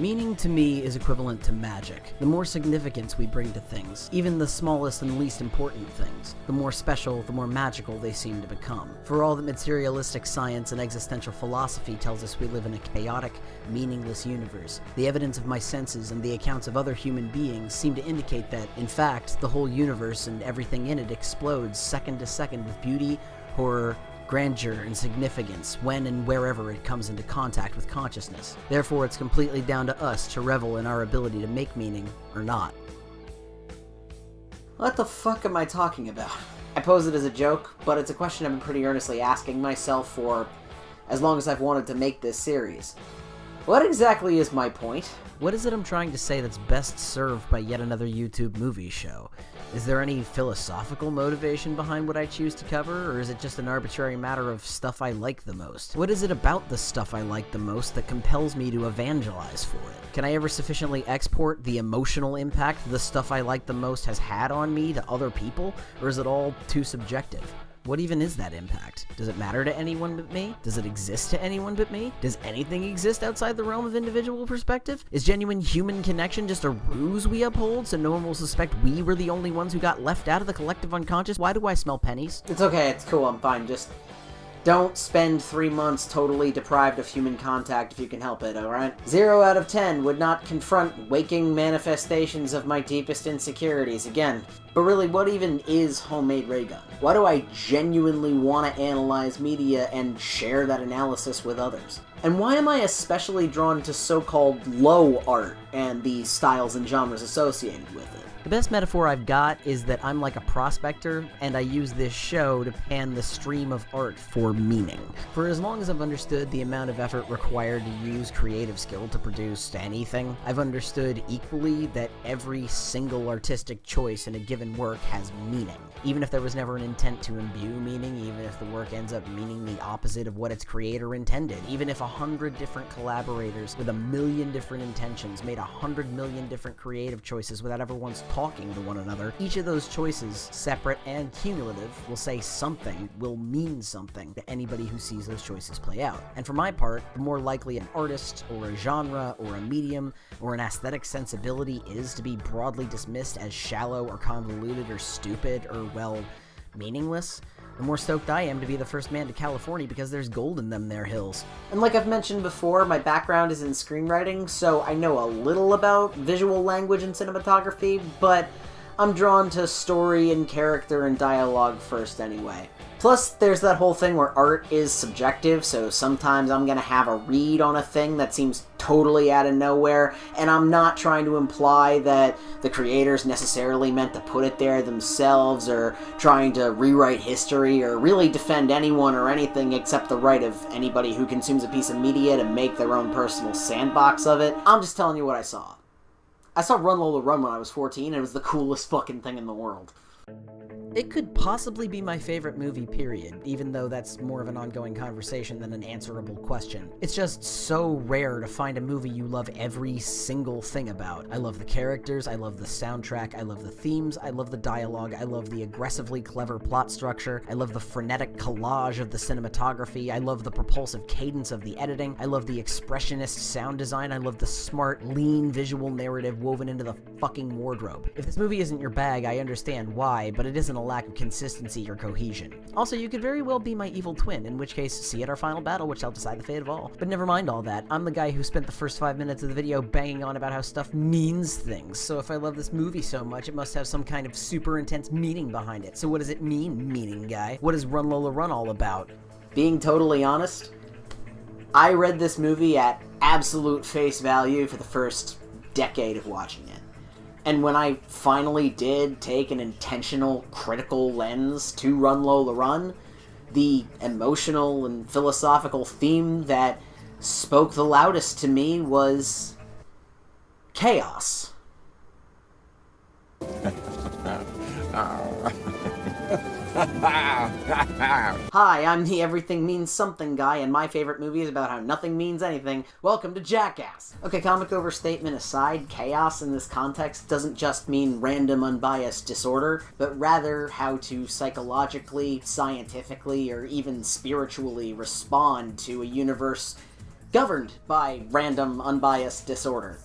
Meaning to me is equivalent to magic. The more significance we bring to things, even the smallest and least important things, the more special, the more magical they seem to become. For all that materialistic science and existential philosophy tells us we live in a chaotic, meaningless universe, the evidence of my senses and the accounts of other human beings seem to indicate that, in fact, the whole universe and everything in it explodes second to second with beauty, horror, grandeur, and significance when and wherever it comes into contact with consciousness. Therefore, it's completely down to us to revel in our ability to make meaning, or not. What the fuck am I talking about? I pose it as a joke, but it's a question I've been pretty earnestly asking myself for as long as I've wanted to make this series. What exactly is my point? What is it I'm trying to say that's best served by yet another YouTube movie show? Is there any philosophical motivation behind what I choose to cover, or is it just an arbitrary matter of stuff I like the most? What is it about the stuff I like the most that compels me to evangelize for it? Can I ever sufficiently export the emotional impact the stuff I like the most has had on me to other people, or is it all too subjective? What even is that impact? Does it matter to anyone but me? Does it exist to anyone but me? Does anything exist outside the realm of individual perspective? Is genuine human connection just a ruse we uphold so no one will suspect we were the only ones who got left out of the collective unconscious? Why do I smell pennies? It's okay, it's cool, I'm fine. Just don't spend 3 months totally deprived of human contact if you can help it, alright? 0 out of 10 would not confront waking manifestations of my deepest insecurities again. But really, what even is homemade ray gun? Why do I genuinely want to analyze media and share that analysis with others? And why am I especially drawn to so-called low art and the styles and genres associated with it? The best metaphor I've got is that I'm like a prospector, and I use this show to pan the stream of art for meaning. For as long as I've understood the amount of effort required to use creative skill to produce anything, I've understood equally that every single artistic choice in a given work has meaning. Even if there was never an intent to imbue meaning, even if the work ends up meaning the opposite of what its creator intended, even if 100 different collaborators with 1,000,000 different intentions made 100,000,000 different creative choices without ever once talking to one another, each of those choices, separate and cumulative, will say something, will mean something to anybody who sees those choices play out. And for my part, the more likely an artist, or a genre, or a medium, or an aesthetic sensibility is to be broadly dismissed as shallow, or convoluted, or stupid, or, well, meaningless, the more stoked I am to be the first man to California because there's gold in them there hills. And like I've mentioned before, my background is in screenwriting, so I know a little about visual language and cinematography, but I'm drawn to story and character and dialogue first anyway. Plus, there's that whole thing where art is subjective, so sometimes I'm gonna have a read on a thing that seems totally out of nowhere, and I'm not trying to imply that the creators necessarily meant to put it there themselves, or trying to rewrite history, or really defend anyone or anything except the right of anybody who consumes a piece of media to make their own personal sandbox of it. I'm just telling you what I saw. I saw Run, Lola Run when I was 14, and it was the coolest fucking thing in the world. It could possibly be my favorite movie, period, even though that's more of an ongoing conversation than an answerable question. It's just so rare to find a movie you love every single thing about. I love the characters, I love the soundtrack, I love the themes, I love the dialogue, I love the aggressively clever plot structure, I love the frenetic collage of the cinematography, I love the propulsive cadence of the editing, I love the expressionist sound design, I love the smart, lean visual narrative woven into the fucking wardrobe. If this movie isn't your bag, I understand why, but it isn't a lack of consistency or cohesion. Also, you could very well be my evil twin, in which case, see you at our final battle, which shall decide the fate of all. But never mind all that. I'm the guy who spent the first 5 minutes of the video banging on about how stuff means things, so if I love this movie so much, it must have some kind of super intense meaning behind it. So what does it mean, meaning guy? What is Run Lola Run all about? Being totally honest, I read this movie at absolute face value for the first decade of watching it. And when I finally did take an intentional, critical lens to Run Lola Run, the emotional and philosophical theme that spoke the loudest to me was chaos. Hi, I'm the Everything Means Something guy, and my favorite movie is about how nothing means anything. Welcome to Jackass! Okay, comic overstatement aside, chaos in this context doesn't just mean random, unbiased disorder, but rather how to psychologically, scientifically, or even spiritually respond to a universe governed by random, unbiased disorder.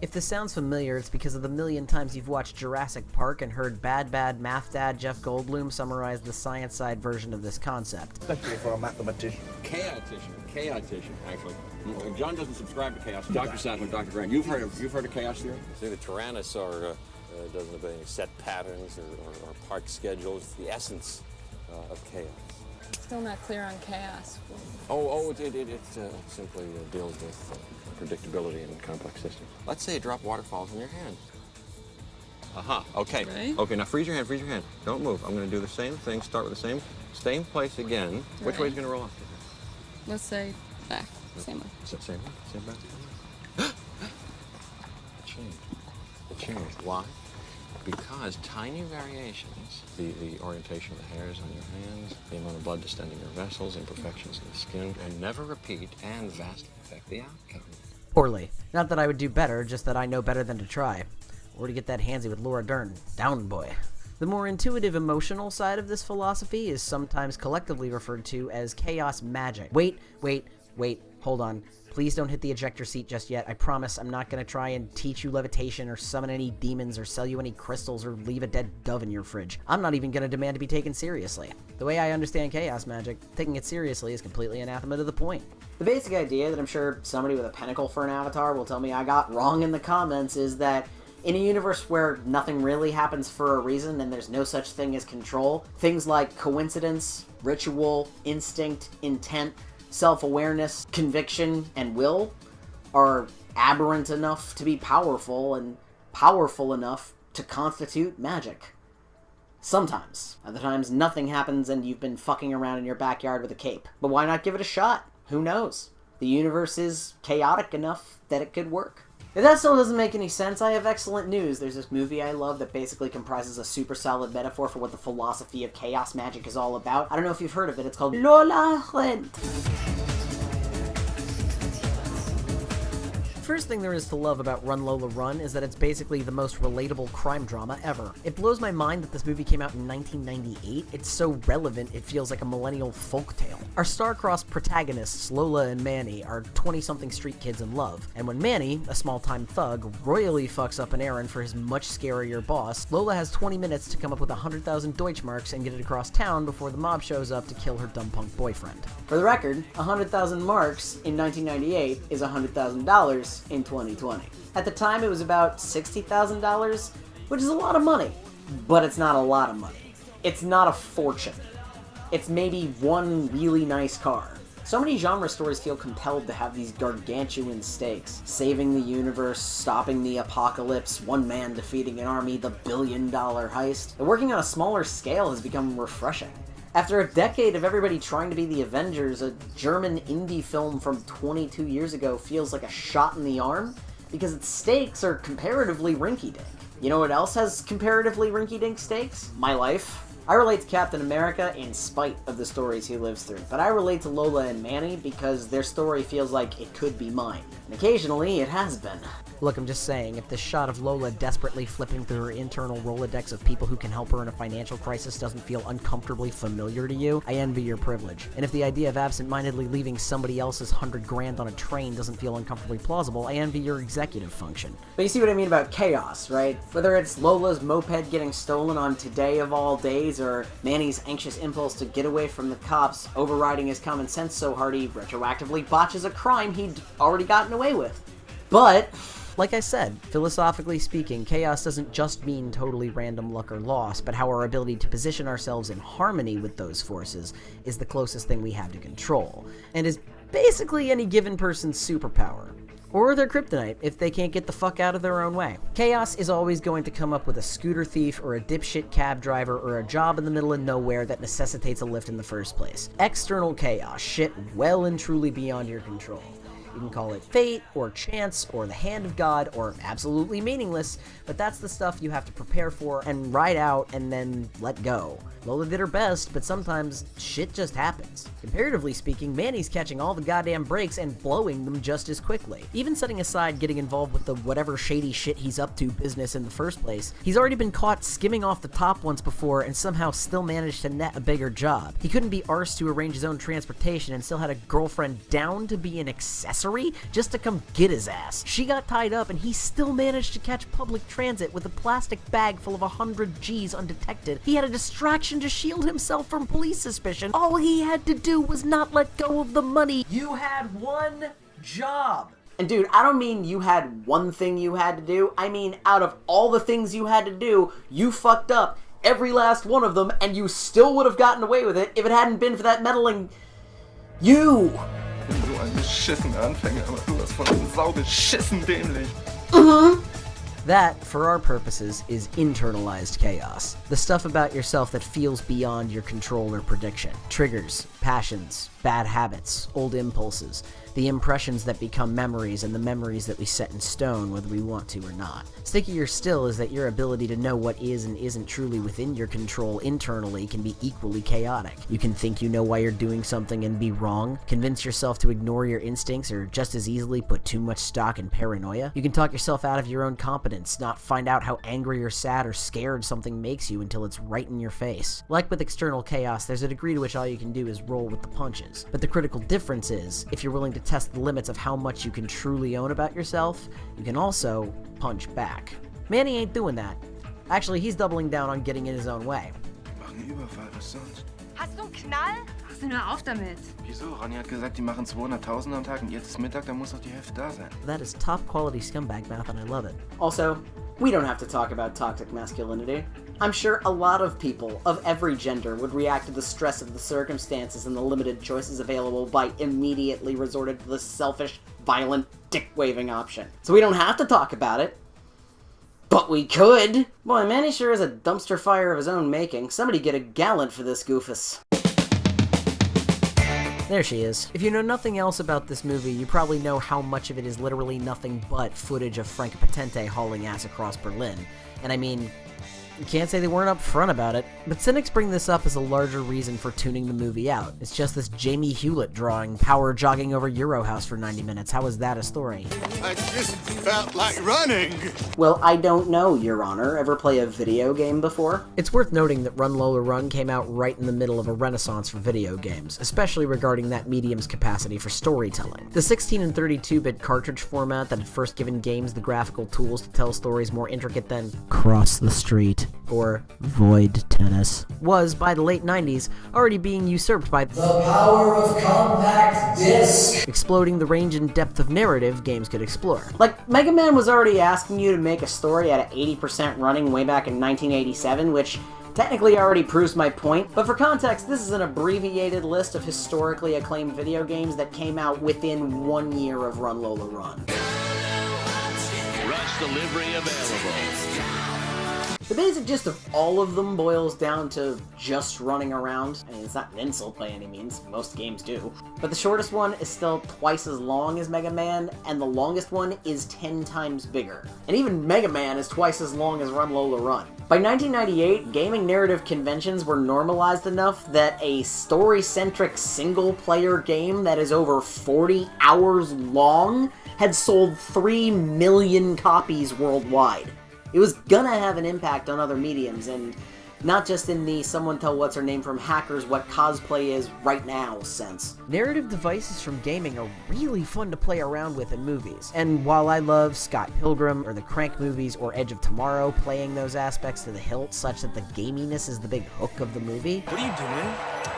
If this sounds familiar, it's because of the million times you've watched Jurassic Park and heard Bad Math Dad Jeff Goldblum summarize the science side version of this concept. Especially for a mathematician. Chaotician, actually. John doesn't subscribe to chaos. Dr. Sadler, Dr. Grant, you've heard of chaos theory? See, the Tyrannosaur doesn't obey any set patterns or park schedules. It's the essence of chaos. Still not clear on chaos. It simply deals with predictability in complex systems. Let's say a drop of water falls in your hand. Okay. Right. Okay, now freeze your hand. Don't move. I'm going to do the same thing, start with the same place again. Right. Which way is going to roll off? Let's say back. Same way. Same back. It changed. Why? Because tiny variations, the orientation of the hairs on your hands, the amount of blood distending your vessels, imperfections in the skin, and never repeat and vastly affect the outcome. Poorly. Not that I would do better, just that I know better than to try. Or to get that handsy with Laura Dern. Down, boy. The more intuitive, emotional side of this philosophy is sometimes collectively referred to as chaos magic. Wait, hold on. Please don't hit the ejector seat just yet. I promise I'm not going to try and teach you levitation or summon any demons or sell you any crystals or leave a dead dove in your fridge. I'm not even going to demand to be taken seriously. The way I understand chaos magic, taking it seriously is completely anathema to the point. The basic idea that I'm sure somebody with a pinnacle for an avatar will tell me I got wrong in the comments is that in a universe where nothing really happens for a reason and there's no such thing as control, things like coincidence, ritual, instinct, intent, self-awareness, conviction, and will are aberrant enough to be powerful and powerful enough to constitute magic. Sometimes. Other times, nothing happens and you've been fucking around in your backyard with a cape. But why not give it a shot? Who knows? The universe is chaotic enough that it could work. If that still doesn't make any sense, I have excellent news. There's this movie I love that basically comprises a super solid metaphor for what the philosophy of chaos magic is all about. I don't know if you've heard of it. It's called Lola Run. First thing there is to love about Run, Lola, Run is that it's basically the most relatable crime drama ever. It blows my mind that this movie came out in 1998. It's so relevant it feels like a millennial folktale. Our star-crossed protagonists, Lola and Manny, are 20-something street kids in love, and when Manny, a small-time thug, royally fucks up an errand for his much scarier boss, Lola has 20 minutes to come up with 100,000 Deutschmarks and get it across town before the mob shows up to kill her dumb punk boyfriend. For the record, 100,000 marks in 1998 is $100,000 in 2020. At the time, it was about $60,000, which is a lot of money. But it's not a lot of money. It's not a fortune. It's maybe one really nice car. So many genre stories feel compelled to have these gargantuan stakes. Saving the universe, stopping the apocalypse, one man defeating an army, the billion-dollar heist. But working on a smaller scale has become refreshing. After a decade of everybody trying to be the Avengers, a German indie film from 22 years ago feels like a shot in the arm because its stakes are comparatively rinky-dink. You know what else has comparatively rinky-dink stakes? My life. I relate to Captain America in spite of the stories he lives through, but I relate to Lola and Manny because their story feels like it could be mine. And occasionally, it has been. Look, I'm just saying, if this shot of Lola desperately flipping through her internal Rolodex of people who can help her in a financial crisis doesn't feel uncomfortably familiar to you, I envy your privilege. And if the idea of absent-mindedly leaving somebody else's $100,000 on a train doesn't feel uncomfortably plausible, I envy your executive function. But you see what I mean about chaos, right? Whether it's Lola's moped getting stolen on today of all days, or Manny's anxious impulse to get away from the cops, overriding his common sense so hard he retroactively botches a crime he'd already gotten away with. But like I said, philosophically speaking, chaos doesn't just mean totally random luck or loss, but how our ability to position ourselves in harmony with those forces is the closest thing we have to control, and is basically any given person's superpower. Or their kryptonite, if they can't get the fuck out of their own way. Chaos is always going to come up with a scooter thief, or a dipshit cab driver, or a job in the middle of nowhere that necessitates a lift in the first place. External chaos, shit well and truly beyond your control. You can call it fate, or chance, or the hand of God, or absolutely meaningless, but that's the stuff you have to prepare for and ride out and then let go. Lola did her best, but sometimes shit just happens. Comparatively speaking, Manny's catching all the goddamn breaks and blowing them just as quickly. Even setting aside getting involved with the whatever shady shit he's up to business in the first place, he's already been caught skimming off the top once before and somehow still managed to net a bigger job. He couldn't be arsed to arrange his own transportation and still had a girlfriend down to be an accessory just to come get his ass. She got tied up and he still managed to catch public transit with a plastic bag full of 100 G's undetected. He had a distraction to shield himself from police suspicion. All he had to do was not let go of the money. You had one job. And dude, I don't mean you had one thing you had to do. I mean, out of all the things you had to do, you fucked up every last one of them, and you still would have gotten away with it if it hadn't been for that meddling... You! Ich bin so ein beschissener Anfänger, aber sowas von saubeschissen dämlich. That, for our purposes, is internalized chaos. The stuff about yourself that feels beyond your control or prediction. Triggers, passions, bad habits, old impulses, the impressions that become memories, and the memories that we set in stone whether we want to or not. Stickier still is that your ability to know what is and isn't truly within your control internally can be equally chaotic. You can think you know why you're doing something and be wrong, convince yourself to ignore your instincts, or just as easily put too much stock in paranoia. You can talk yourself out of your own competence, not find out how angry or sad or scared something makes you until it's right in your face. Like with external chaos, there's a degree to which all you can do is roll with the punches. But the critical difference is, if you're willing to test the limits of how much you can truly own about yourself, you can also punch back. Manny ain't doing that. Actually, he's doubling down on getting in his own way. Machen Überfall, was sonst? Hast du einen Knall? Ach, hör auf damit. Wieso? Ronny hat gesagt, die machen 200.000 am Tag und jetzt ist Mittag, dann muss doch die Hälfte da sein. That is top quality scumbag math and I love it. Also, we don't have to talk about toxic masculinity. I'm sure a lot of people of every gender would react to the stress of the circumstances and the limited choices available by immediately resorting to the selfish, violent, dick-waving option. So we don't have to talk about it. But we could! Boy, Manny sure is a dumpster fire of his own making. Somebody get a gallant for this goofus. There she is. If you know nothing else about this movie, you probably know how much of it is literally nothing but footage of Frank Potente hauling ass across Berlin. And I mean, you can't say they weren't upfront about it, but cynics bring this up as a larger reason for tuning the movie out. It's just this Jamie Hewlett drawing power jogging over Eurohouse for 90 minutes. How is that a story? I just felt like running. Well, I don't know, Your Honor. Ever play a video game before? It's worth noting that Run Lola Run came out right in the middle of a renaissance for video games, especially regarding that medium's capacity for storytelling. The 16 and 32-bit cartridge format that had first given games the graphical tools to tell stories more intricate than Cross the Street or Void Tennis was, by the late 90s, already being usurped by the power of compact disc! Exploding the range and depth of narrative games could explore. Like, Mega Man was already asking you to make a story at 80% running way back in 1987, which technically already proves my point, but for context, this is an abbreviated list of historically acclaimed video games that came out within 1 year of Run Lola Run. Rush delivery available. The basic gist of all of them boils down to just running around. I mean, it's not an insult by any means, most games do. But the shortest one is still twice as long as Mega Man, and the longest one is 10 times bigger. And even Mega Man is twice as long as Run Lola Run. By 1998, gaming narrative conventions were normalized enough that a story-centric single-player game that is over 40 hours long had sold 3 million copies worldwide. It was gonna have an impact on other mediums, and not just in the someone tell what's her name from Hackers what cosplay is right now sense. Narrative devices from gaming are really fun to play around with in movies. And while I love Scott Pilgrim or the Crank movies or Edge of Tomorrow playing those aspects to the hilt such that the gaminess is the big hook of the movie, What are you doing?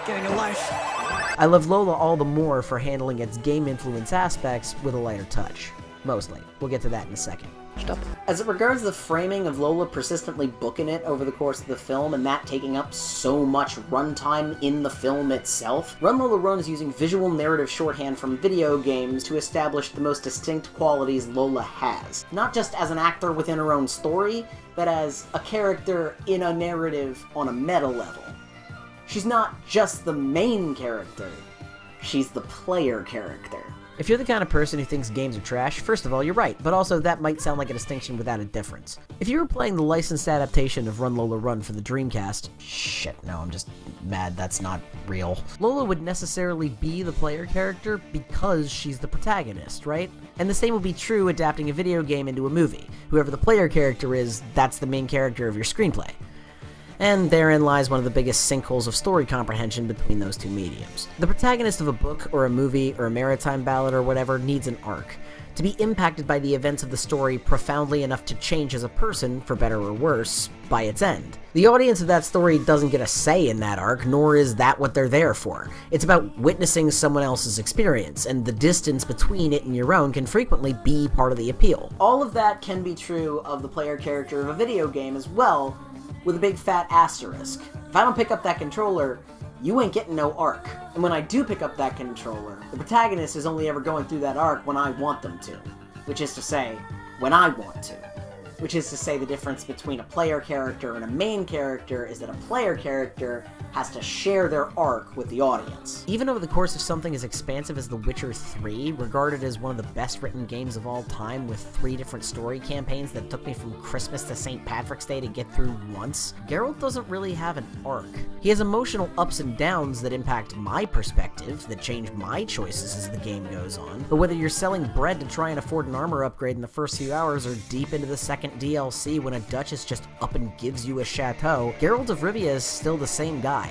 Getting a life. I love Lola all the more for handling its game influence aspects with a lighter touch. Mostly. We'll get to that in a second. As it regards the framing of Lola persistently booking it over the course of the film and that taking up so much runtime in the film itself, Run Lola Run is using visual narrative shorthand from video games to establish the most distinct qualities Lola has. Not just as an actor within her own story, but as a character in a narrative on a meta level. She's not just the main character, she's the player character. If you're the kind of person who thinks games are trash, first of all, you're right, but also that might sound like a distinction without a difference. If you were playing the licensed adaptation of Run Lola Run for the Dreamcast, shit, no, I'm just mad that's not real. Lola would necessarily be the player character because she's the protagonist, right? And the same would be true adapting a video game into a movie. Whoever the player character is, that's the main character of your screenplay. And therein lies one of the biggest sinkholes of story comprehension between those two mediums. The protagonist of a book or a movie or a maritime ballad or whatever needs an arc, to be impacted by the events of the story profoundly enough to change as a person, for better or worse, by its end. The audience of that story doesn't get a say in that arc, nor is that what they're there for. It's about witnessing someone else's experience, and the distance between it and your own can frequently be part of the appeal. All of that can be true of the player character of a video game as well, with a big fat asterisk. If I don't pick up that controller, you ain't getting no arc. And when I do pick up that controller, the protagonist is only ever going through that arc when I want them to. Which is to say, when I want to. Which is to say, the difference between a player character and a main character is that a player character has to share their arc with the audience. Even over the course of something as expansive as The Witcher 3, regarded as one of the best written games of all time with 3 different story campaigns that took me from Christmas to St. Patrick's Day to get through once, Geralt doesn't really have an arc. He has emotional ups and downs that impact my perspective, that change my choices as the game goes on, but whether you're selling bread to try and afford an armor upgrade in the first few hours or deep into the second DLC when a duchess just up and gives you a chateau, Geralt of Rivia is still the same guy.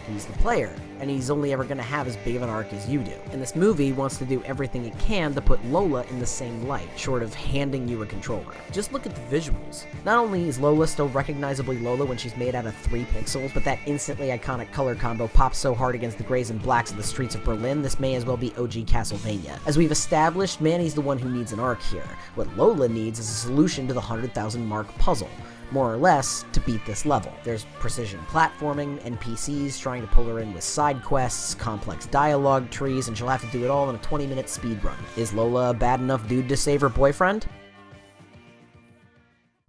He's the player, and he's only ever going to have as big of an arc as you do. And this movie wants to do everything it can to put Lola in the same light, short of handing you a controller. Just look at the visuals. Not only is Lola still recognizably Lola when she's made out of 3 pixels, but that instantly iconic color combo pops so hard against the grays and blacks of the streets of Berlin, this may as well be OG Castlevania. As we've established, Manny's the one who needs an arc here. What Lola needs is a solution to the 100,000 mark puzzle. More or less, to beat this level. There's precision platforming, NPCs trying to pull her in with side quests, complex dialogue trees, and she'll have to do it all in a 20-minute speedrun. Is Lola a bad enough dude to save her boyfriend?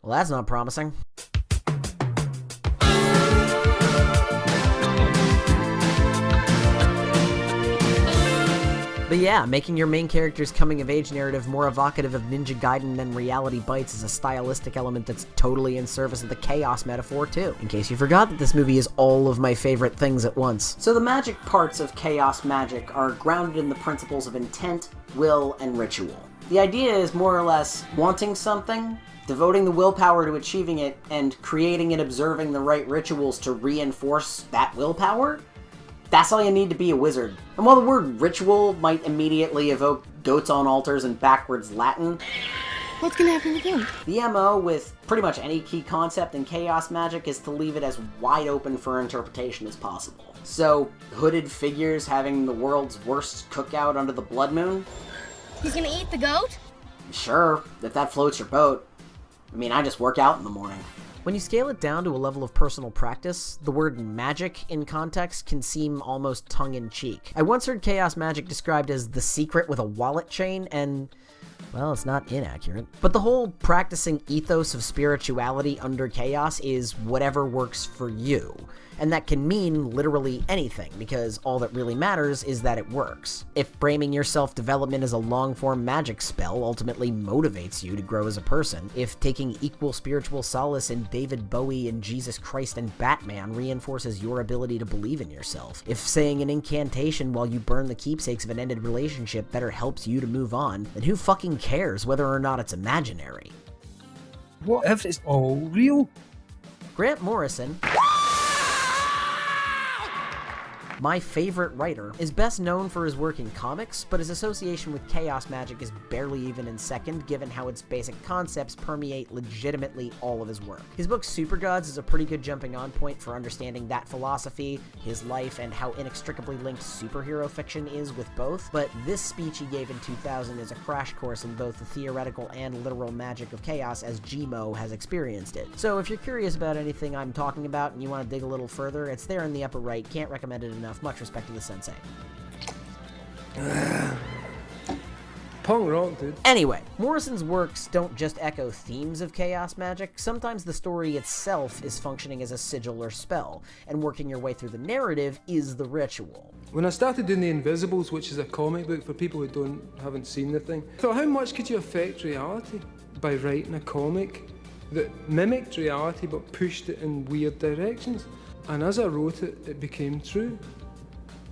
Well, that's not promising. But yeah, making your main character's coming-of-age narrative more evocative of Ninja Gaiden than Reality Bites is a stylistic element that's totally in service of the chaos metaphor, too. In case you forgot that this movie is all of my favorite things at once. So the magic parts of chaos magic are grounded in the principles of intent, will, and ritual. The idea is more or less wanting something, devoting the willpower to achieving it, and creating and observing the right rituals to reinforce that willpower. That's all you need to be a wizard. And while the word ritual might immediately evoke goats on altars and backwards Latin, What's gonna happen with him? the MO with pretty much any key concept in chaos magic is to leave it as wide open for interpretation as possible. So, hooded figures having the world's worst cookout under the blood moon? He's gonna eat the goat? Sure, if that floats your boat. I mean, I just work out in the morning. When you scale it down to a level of personal practice, the word magic in context can seem almost tongue-in-cheek. I once heard chaos magic described as the secret with a wallet chain, and well, it's not inaccurate. But the whole practicing ethos of spirituality under chaos is whatever works for you. And that can mean literally anything, because all that really matters is that it works. If framing your self-development as a long-form magic spell ultimately motivates you to grow as a person, if taking equal spiritual solace in David Bowie and Jesus Christ and Batman reinforces your ability to believe in yourself, if saying an incantation while you burn the keepsakes of an ended relationship better helps you to move on, then who fucking cares whether or not it's imaginary? What if it's all real? Grant Morrison, my favorite writer, is best known for his work in comics, but his association with chaos magic is barely even in second, given how its basic concepts permeate legitimately all of his work. His book Super Gods is a pretty good jumping on point for understanding that philosophy, his life, and how inextricably linked superhero fiction is with both, but this speech he gave in 2000 is a crash course in both the theoretical and literal magic of chaos as Gmo has experienced it. So if you're curious about anything I'm talking about and you want to dig a little further, it's there in the upper right, can't recommend it enough. Much respect to the sensei. Punk rock, dude. Anyway, Morrison's works don't just echo themes of chaos magic, sometimes the story itself is functioning as a sigil or spell, and working your way through the narrative is the ritual. When I started doing The Invisibles, which is a comic book for people who haven't seen the thing, I thought, how much could you affect reality by writing a comic that mimicked reality but pushed it in weird directions? And as I wrote it, it became true.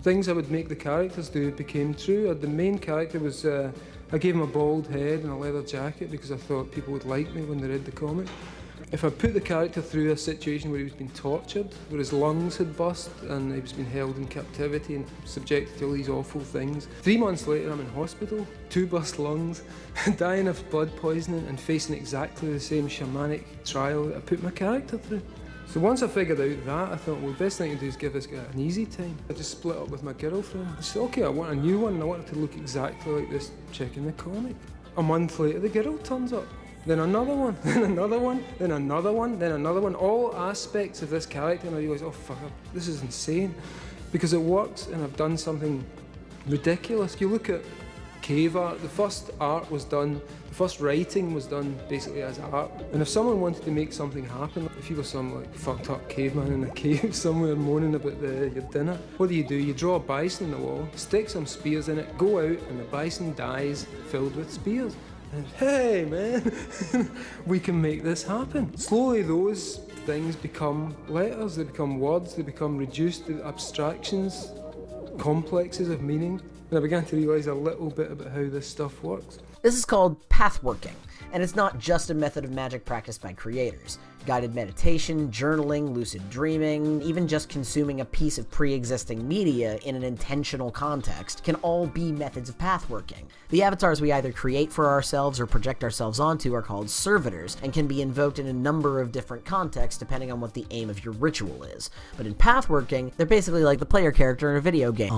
Things I would make the characters do became true. The main character was, I gave him a bald head and a leather jacket because I thought people would like me when they read the comic. If I put the character through a situation where he was being tortured, where his lungs had burst and he was being held in captivity and subjected to all these awful things, 3 months later I'm in hospital, 2 burst lungs, dying of blood poisoning and facing exactly the same shamanic trial that I put my character through. So once I figured out that, I thought, well, the best thing to do is give this guy an easy time. I just split up with my girlfriend. I said, okay, I want a new one, and I want it to look exactly like this chick in the comic. A month later, the girl turns up. Then another one, then another one, then another one, then another one. All aspects of this character, and I realised, oh fuck, this is insane. Because it works, and I've done something ridiculous. You look at cave art, the first art was done, the first writing was done basically as art. And if someone wanted to make something happen, if you were some like fucked up caveman in a cave somewhere moaning about your dinner, what do? You draw a bison on the wall, stick some spears in it, go out, and the bison dies filled with spears. And hey man, we can make this happen. Slowly those things become letters, they become words, they become reduced to abstractions, complexes of meaning. And I began to realise a little bit about how this stuff works. This is called pathworking, and it's not just a method of magic practiced by creators. Guided meditation, journaling, lucid dreaming, even just consuming a piece of pre-existing media in an intentional context can all be methods of pathworking. The avatars we either create for ourselves or project ourselves onto are called servitors, and can be invoked in a number of different contexts depending on what the aim of your ritual is. But in pathworking, they're basically like the player character in a video game.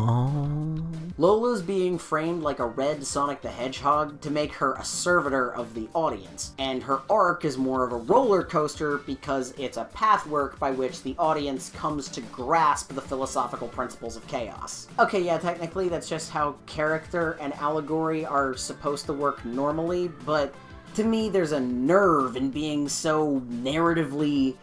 Lola's being framed like a red Sonic the Hedgehog to make her a servitor of the audience, and her arc is more of a roller coaster because it's a pathwork by which the audience comes to grasp the philosophical principles of chaos. Okay, yeah, technically that's just how character and allegory are supposed to work normally, but to me there's a nerve in being so narratively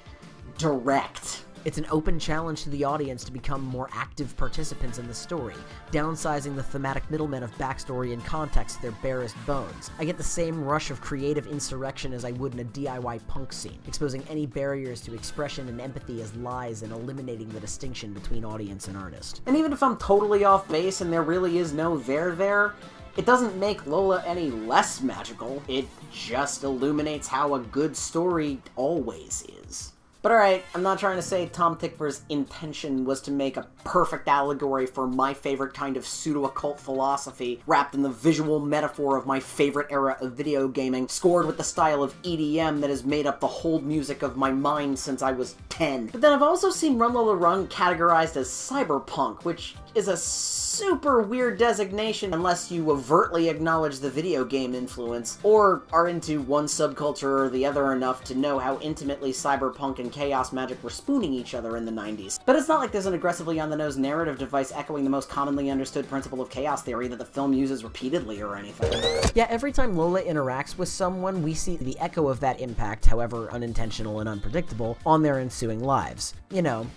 direct. It's an open challenge to the audience to become more active participants in the story, downsizing the thematic middlemen of backstory and context to their barest bones. I get the same rush of creative insurrection as I would in a DIY punk scene, exposing any barriers to expression and empathy as lies and eliminating the distinction between audience and artist. And even if I'm totally off base and there really is no there, it doesn't make Lola any less magical, it just illuminates how a good story always is. But alright, I'm not trying to say Tom Tykwer's intention was to make a perfect allegory for my favorite kind of pseudo-occult philosophy, wrapped in the visual metaphor of my favorite era of video gaming, scored with the style of EDM that has made up the hold music of my mind since I was 10. But then I've also seen Run Lola Run categorized as cyberpunk, which is a super weird designation unless you overtly acknowledge the video game influence, or are into one subculture or the other enough to know how intimately cyberpunk and chaos magic were spooning each other in the 90s. But it's not like there's an aggressively on-the-nose narrative device echoing the most commonly understood principle of chaos theory that the film uses repeatedly or anything. Yeah, every time Lola interacts with someone, we see the echo of that impact, however unintentional and unpredictable, on their ensuing lives. You know,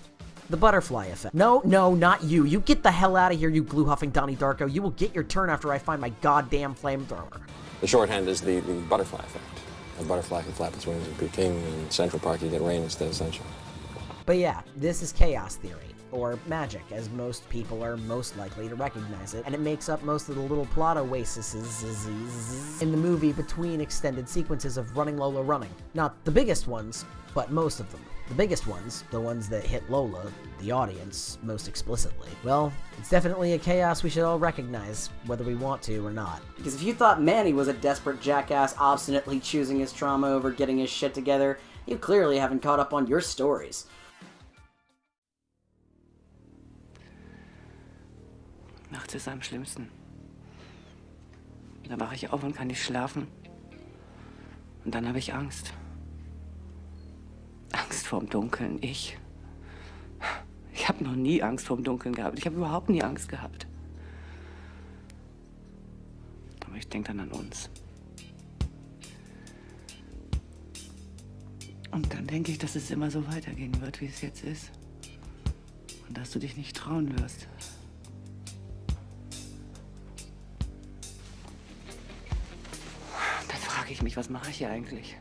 the butterfly effect. No, not you. You get the hell out of here, you glue-huffing Donnie Darko. You will get your turn after I find my goddamn flamethrower. The shorthand is the butterfly effect. A butterfly can flap its wings and be king, and in Central Park you get rain instead of sunshine. But yeah, this is chaos theory, or magic, as most people are most likely to recognize it, and it makes up most of the little plot oases in the movie between extended sequences of running Lola running. Not the biggest ones, but most of them. The biggest ones, the ones that hit Lola, the audience, most explicitly. Well, it's definitely a chaos we should all recognize, whether we want to or not. Because if you thought Manny was a desperate jackass obstinately choosing his trauma over getting his shit together, you clearly haven't caught up on your stories. Nachts ist am schlimmsten. Da wache ich auf und kann nicht schlafen. Und dann habe ich Angst. Angst vorm Dunkeln. Ich habe noch nie Angst vorm Dunkeln gehabt. Ich habe überhaupt nie Angst gehabt. Aber ich denke dann an uns. Und dann denke ich, dass es immer so weitergehen wird, wie es jetzt ist. Und dass du dich nicht trauen wirst. ich mich, was mache ich hier eigentlich?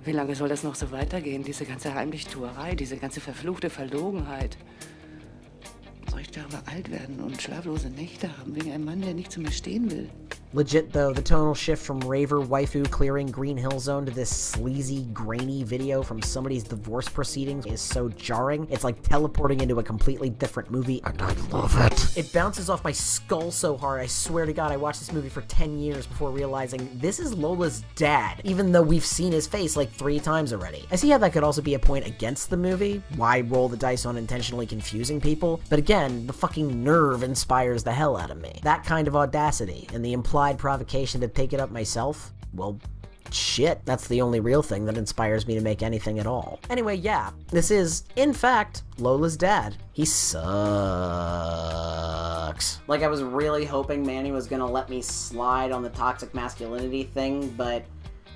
Wie lange soll das noch so weitergehen, diese ganze Heimlichtuerei, diese ganze verfluchte Verlogenheit? Soll ich darüber alt werden und schlaflose Nächte haben wegen einem Mann, der nicht zu mir stehen will? Legit though, the tonal shift from raver waifu clearing Green Hill Zone to this sleazy, grainy video from somebody's divorce proceedings is so jarring. It's like teleporting into a completely different movie, and I love it. It bounces off my skull so hard, I swear to God I watched this movie for 10 years before realizing this is Lola's dad, even though we've seen his face like 3 times already. I see how that could also be a point against the movie, why roll the dice on intentionally confusing people, but again, the fucking nerve inspires the hell out of me. That kind of audacity, and the implied provocation to take it up myself, well, shit, that's the only real thing that inspires me to make anything at all. Anyway, yeah, this is, in fact, Lola's dad. He sucks. Like, I was really hoping Manny was gonna let me slide on the toxic masculinity thing, but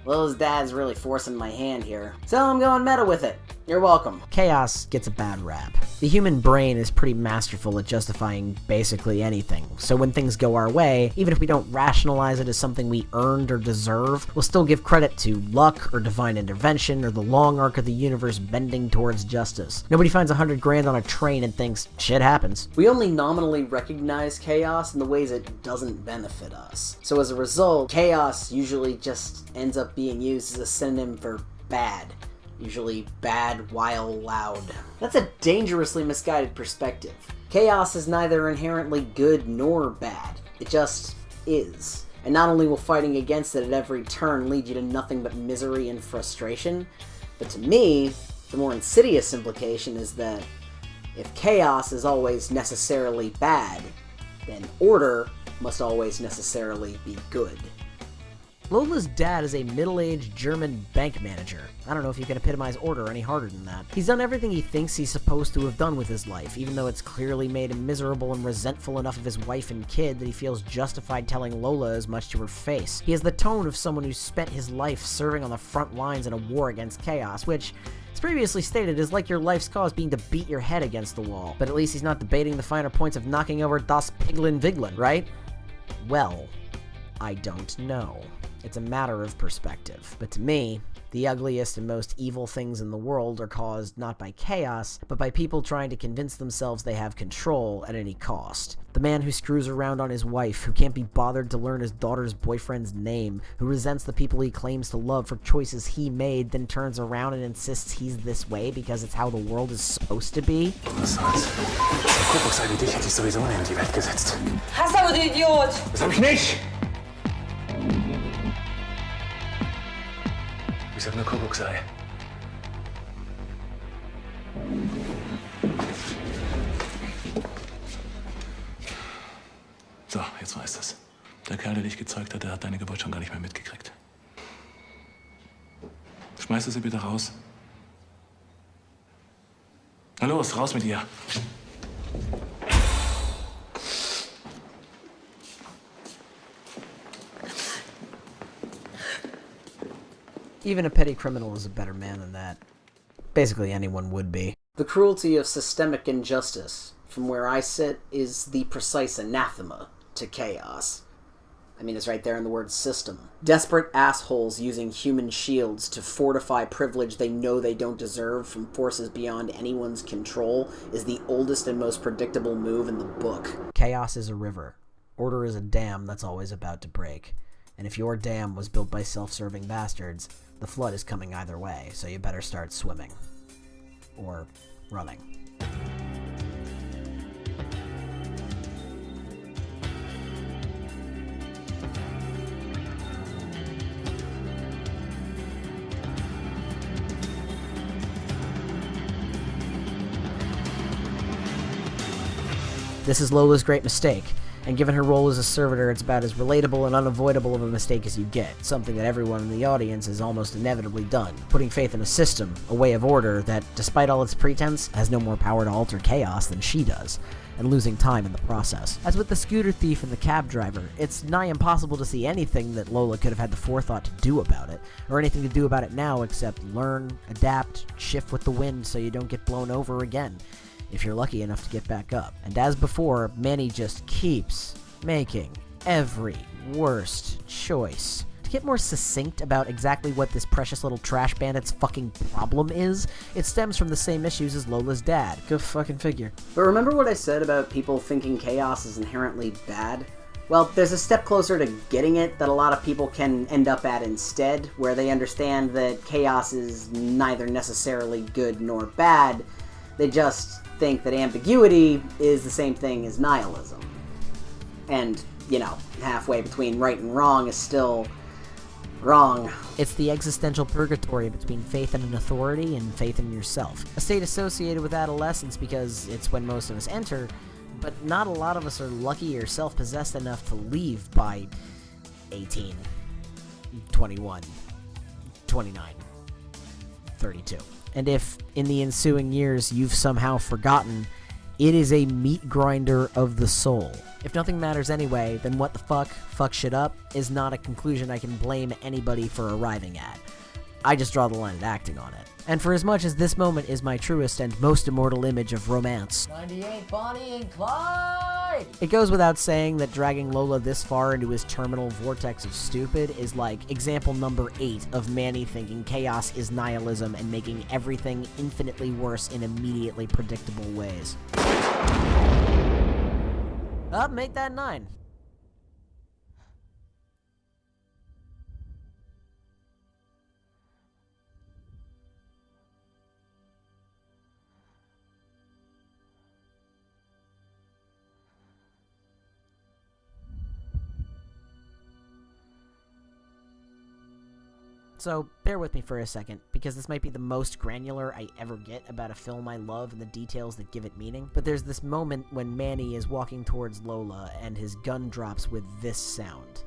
Lola's dad's really forcing my hand here. So I'm going meta with it. You're welcome. Chaos gets a bad rap. The human brain is pretty masterful at justifying basically anything, so when things go our way, even if we don't rationalize it as something we earned or deserve, we'll still give credit to luck or divine intervention or the long arc of the universe bending towards justice. Nobody finds $100 on a train and thinks, shit happens. We only nominally recognize chaos in the ways it doesn't benefit us. So as a result, chaos usually just ends up being used as a synonym for bad. Usually bad while loud. That's a dangerously misguided perspective. Chaos is neither inherently good nor bad. It just is. And not only will fighting against it at every turn lead you to nothing but misery and frustration, but to me, the more insidious implication is that if chaos is always necessarily bad, then order must always necessarily be good. Lola's dad is a middle-aged German bank manager. I don't know if you can epitomize order any harder than that. He's done everything he thinks he's supposed to have done with his life, even though it's clearly made him miserable and resentful enough of his wife and kid that he feels justified telling Lola as much to her face. He has the tone of someone who's spent his life serving on the front lines in a war against chaos, which, as previously stated, is like your life's cause being to beat your head against the wall. But at least he's not debating the finer points of knocking over Das Piglin Viglin, right? Well, I don't know. It's a matter of perspective. But to me, the ugliest and most evil things in the world are caused not by chaos, but by people trying to convince themselves they have control at any cost. The man who screws around on his wife, who can't be bothered to learn his daughter's boyfriend's name, who resents the people he claims to love for choices he made, then turns around and insists he's this way because it's how the world is supposed to be. Was soll's? Der Kuckucksei wie dich hätte ich sowieso nie in die Welt gesetzt. Hast aber, du Idiot! Das hab ich nicht! Ich sag nur Kuckucksei. So, jetzt weißt du's. Der Kerl, der dich gezeugt hat, der hat deine Geburt schon gar nicht mehr mitgekriegt. Schmeißt du sie bitte raus? Na los, raus mit ihr! Even a petty criminal is a better man than that. Basically anyone would be. The cruelty of systemic injustice, from where I sit, is the precise anathema to chaos. I mean, it's right there in the word system. Desperate assholes using human shields to fortify privilege they know they don't deserve from forces beyond anyone's control is the oldest and most predictable move in the book. Chaos is a river. Order is a dam that's always about to break. And if your dam was built by self-serving bastards, the flood is coming either way, so you better start swimming. Or running. This is Lola's great mistake, and given her role as a servitor, it's about as relatable and unavoidable of a mistake as you get, something that everyone in the audience has almost inevitably done, putting faith in a system, a way of order that, despite all its pretense, has no more power to alter chaos than she does, and losing time in the process. As with the scooter thief and the cab driver, it's nigh impossible to see anything that Lola could have had the forethought to do about it, or anything to do about it now except learn, adapt, shift with the wind so you don't get blown over again, if you're lucky enough to get back up. And as before, Manny just keeps making every worst choice to To get more succinct about exactly what this precious little trash bandit's fucking problem is, it stems from the same issues as Lola's dad. Go fucking figure. But remember what I said about people thinking chaos is inherently bad? Well, there's a step closer to getting it that a lot of people can end up at instead, where they understand that chaos is neither necessarily good nor bad. They just think that ambiguity is the same thing as nihilism. And, you know, halfway between right and wrong is still wrong. It's the existential purgatory between faith in an authority and faith in yourself. A state associated with adolescence because it's when most of us enter, but not a lot of us are lucky or self-possessed enough to leave by 18, 21, 29, 32. And if, in the ensuing years, you've somehow forgotten, it is a meat grinder of the soul. If nothing matters anyway, then what the fuck shit up, is not a conclusion I can blame anybody for arriving at. I just draw the line at acting on it. And for as much as this moment is my truest and most immortal image of romance, 98 Bonnie and Clyde! It goes without saying that dragging Lola this far into his terminal vortex of stupid is like example number 8 of Manny thinking chaos is nihilism and making everything infinitely worse in immediately predictable ways. Up, make that 9. So, bear with me for a second, because this might be the most granular I ever get about a film I love and the details that give it meaning, but there's this moment when Manny is walking towards Lola and his gun drops with this sound.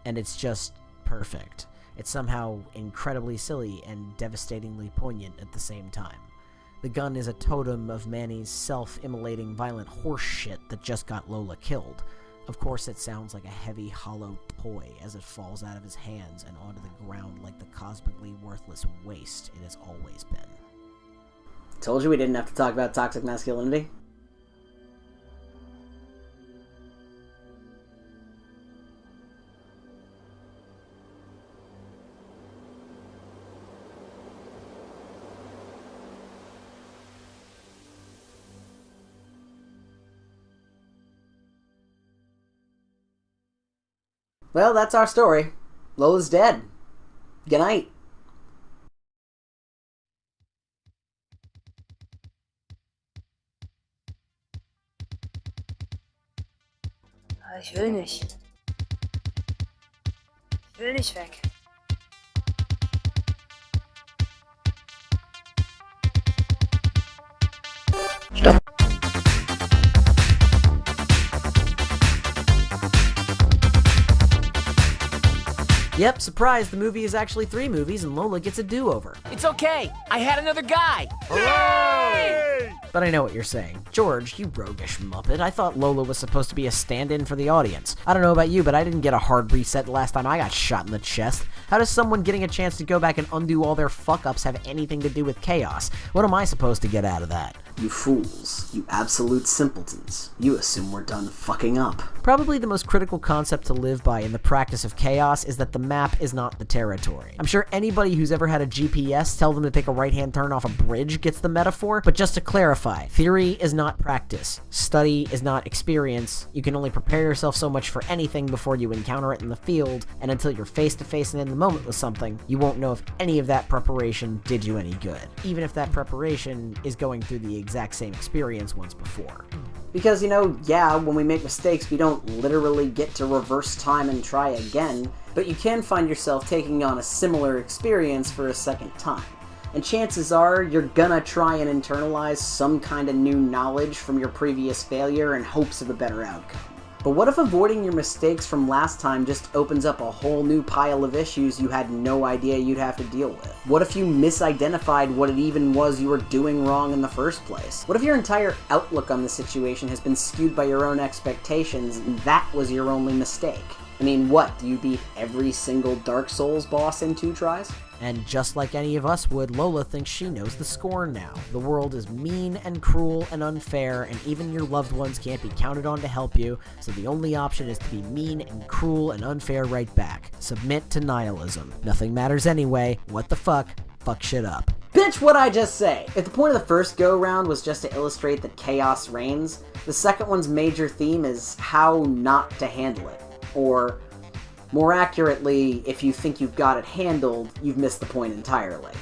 And it's just perfect. It's somehow incredibly silly and devastatingly poignant at the same time. The gun is a totem of Manny's self-immolating violent horse shit that just got Lola killed. Of course, it sounds like a heavy, hollow toy as it falls out of his hands and onto the ground like the cosmically worthless waste it has always been. Told you we didn't have to talk about toxic masculinity. Well, that's our story. Lola's dead. Good night. Ich will nicht. Ich will nicht weg. Stopp. Yep, surprise, the movie is actually 3 movies and Lola gets a do-over. It's okay, I had another guy! Hooray! But I know what you're saying. George, you roguish muppet, I thought Lola was supposed to be a stand-in for the audience. I don't know about you, but I didn't get a hard reset the last time I got shot in the chest. How does someone getting a chance to go back and undo all their fuck-ups have anything to do with chaos? What am I supposed to get out of that? You fools. You absolute simpletons. You assume we're done fucking up. Probably the most critical concept to live by in the practice of chaos is that the map is not the territory. I'm sure anybody who's ever had a GPS tell them to take a right-hand turn off a bridge gets the metaphor, but just to clarify, theory is not practice. Study is not experience. You can only prepare yourself so much for anything before you encounter it in the field, and until you're face-to-face and in the moment with something, you won't know if any of that preparation did you any good, even if that preparation is going through the exact same experience once before. Because, you know, yeah, when we make mistakes, we don't literally get to reverse time and try again, but you can find yourself taking on a similar experience for a second time. And chances are, you're gonna try and internalize some kind of new knowledge from your previous failure in hopes of a better outcome. But what if avoiding your mistakes from last time just opens up a whole new pile of issues you had no idea you'd have to deal with? What if you misidentified what it even was you were doing wrong in the first place? What if your entire outlook on the situation has been skewed by your own expectations and that was your only mistake? I mean, what, do you beat every single Dark Souls boss in 2 tries? And just like any of us would, Lola thinks she knows the score now. The world is mean and cruel and unfair, and even your loved ones can't be counted on to help you, so the only option is to be mean and cruel and unfair right back. Submit to nihilism. Nothing matters anyway. What the fuck? Fuck shit up. Bitch, what'd I just say? If the point of the first go-round was just to illustrate that chaos reigns, the second one's major theme is how not to handle it. Or, more accurately, if you think you've got it handled, you've missed the point entirely.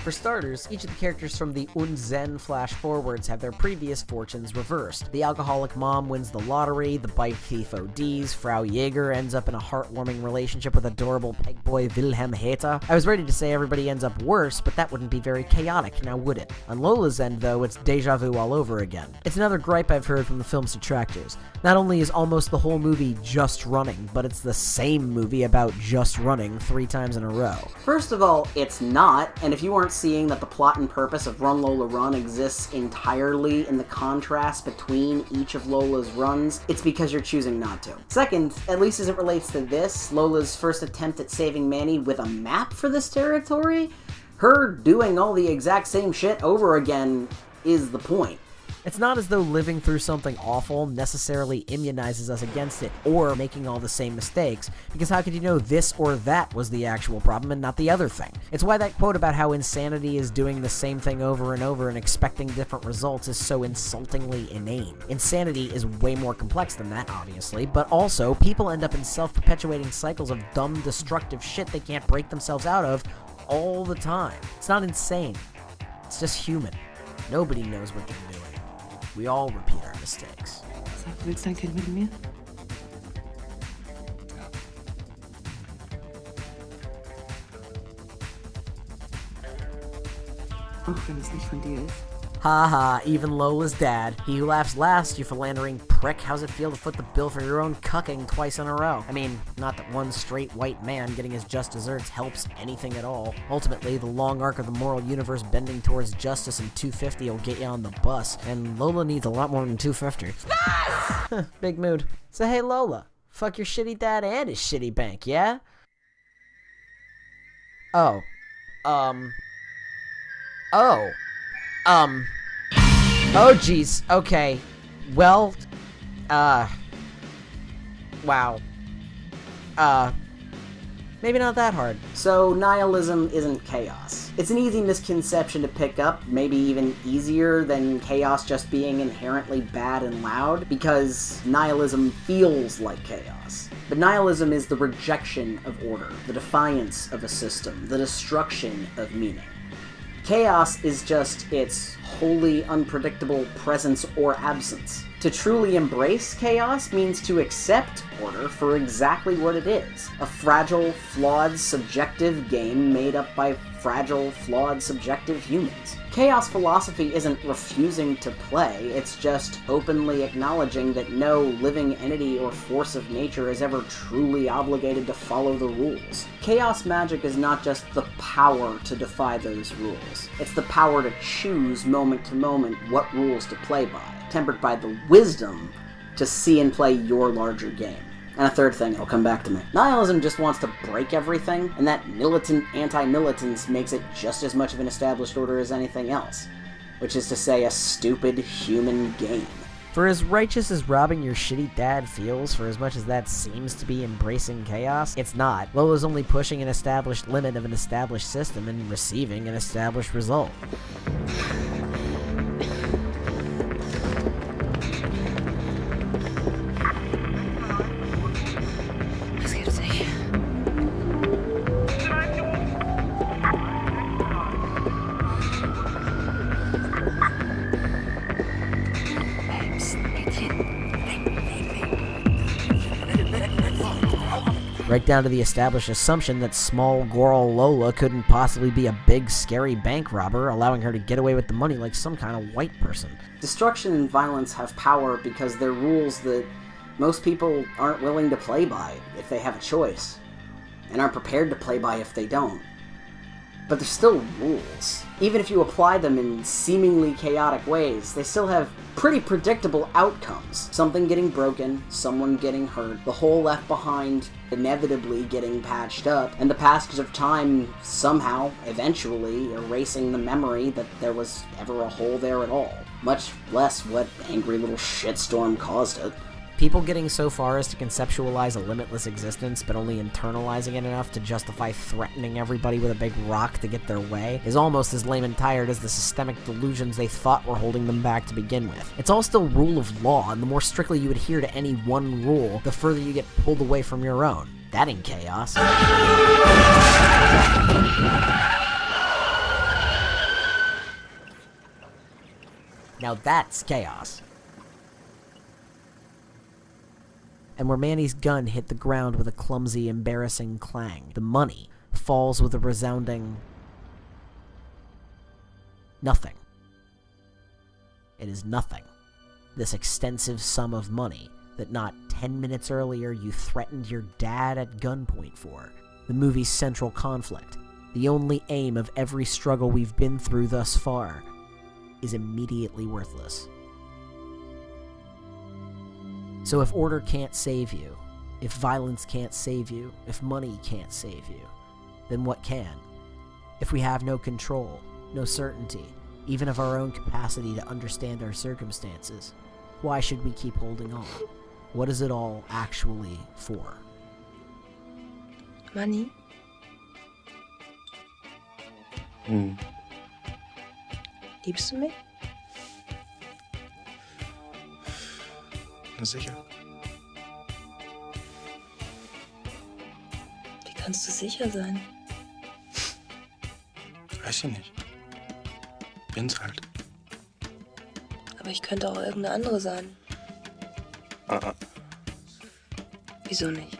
For starters, each of the characters from the Unzen flash-forwards have their previous fortunes reversed. The alcoholic mom wins the lottery, the bike thief ODs, Frau Jaeger ends up in a heartwarming relationship with adorable peg boy Wilhelm Heta. I was ready to say everybody ends up worse, but that wouldn't be very chaotic, now would it? On Lola's end, though, it's deja vu all over again. It's another gripe I've heard from the film's detractors. Not only is almost the whole movie just running, but it's the same movie about just running 3 times in a row. First of all, it's not, and if you weren't seeing that the plot and purpose of Run Lola Run exists entirely in the contrast between each of Lola's runs, it's because you're choosing not to. Second, at least as it relates to this, Lola's first attempt at saving Manny with a map for this territory, her doing all the exact same shit over again is the point. It's not as though living through something awful necessarily immunizes us against it, or making all the same mistakes, because how could you know this or that was the actual problem and not the other thing? It's why that quote about how insanity is doing the same thing over and over and expecting different results is so insultingly inane. Insanity is way more complex than that, obviously, but also, people end up in self-perpetuating cycles of dumb, destructive shit they can't break themselves out of all the time. It's not insane. It's just human. Nobody knows what they're doing. We all repeat our mistakes. Sag, du willst dein Kind mit mir? Auch wenn es nicht von dir ist. Haha, even Lola's dad. He who laughs last, you philandering prick. How's it feel to foot the bill for your own cucking twice in a row? I mean, not that one straight white man getting his just desserts helps anything at all. Ultimately, the long arc of the moral universe bending towards justice in 250 will get you on the bus, and Lola needs a lot more than 250. Yes! Big mood. So hey Lola, fuck your shitty dad and his shitty bank, yeah? Oh jeez, okay. Well, wow. Maybe not that hard. So, nihilism isn't chaos. It's an easy misconception to pick up, maybe even easier than chaos just being inherently bad and loud, because nihilism feels like chaos. But nihilism is the rejection of order, the defiance of a system, the destruction of meaning. Chaos is just its wholly unpredictable presence or absence. To truly embrace chaos means to accept order for exactly what it is. A fragile, flawed, subjective game made up by fragile, flawed, subjective humans. Chaos philosophy isn't refusing to play, it's just openly acknowledging that no living entity or force of nature is ever truly obligated to follow the rules. Chaos magic is not just the power to defy those rules. It's the power to choose moment to moment what rules to play by, tempered by the wisdom to see and play your larger game. And a third thing, it'll come back to me. Nihilism just wants to break everything, and that militant anti-militance makes it just as much of an established order as anything else. Which is to say, a stupid human game. For as righteous as robbing your shitty dad feels, for as much as that seems to be embracing chaos, it's not. Lola's only pushing an established limit of an established system and receiving an established result. Right down to the established assumption that small girl Lola couldn't possibly be a big, scary bank robber, allowing her to get away with the money like some kind of white person. Destruction and violence have power because they're rules that most people aren't willing to play by if they have a choice, and aren't prepared to play by if they don't. but they're still rules. Even if you apply them in seemingly chaotic ways, they still have pretty predictable outcomes. Something getting broken, someone getting hurt, the hole left behind inevitably getting patched up, and the passage of time somehow, eventually, erasing the memory that there was ever a hole there at all. Much less what angry little shitstorm caused it. People getting so far as to conceptualize a limitless existence, but only internalizing it enough to justify threatening everybody with a big rock to get their way, is almost as lame and tired as the systemic delusions they thought were holding them back to begin with. It's all still rule of law, and the more strictly you adhere to any one rule, the further you get pulled away from your own. That ain't chaos. Now that's chaos. And where Manny's gun hit the ground with a clumsy, embarrassing clang, the money falls with a resounding nothing. It is nothing. This extensive sum of money that not 10 minutes earlier you threatened your dad at gunpoint for. The movie's central conflict, the only aim of every struggle we've been through thus far, is immediately worthless. So if order can't save you, if violence can't save you, if money can't save you, then what can? If we have no control, no certainty, even of our own capacity to understand our circumstances, why should we keep holding on? What is it all actually for? Money? Liebst du mich? Na sicher. Wie kannst du sicher sein? Weiß ich nicht. Bin's halt. Aber ich könnte auch irgendeine andere sein. Wieso nicht?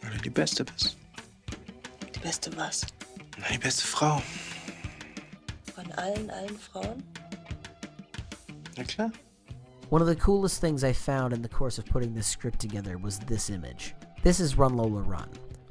Weil du die Beste bist. Die beste was? Na, die beste Frau. Von allen Frauen? Na klar. One of the coolest things I found in the course of putting this script together was this image. This is Run Lola Run.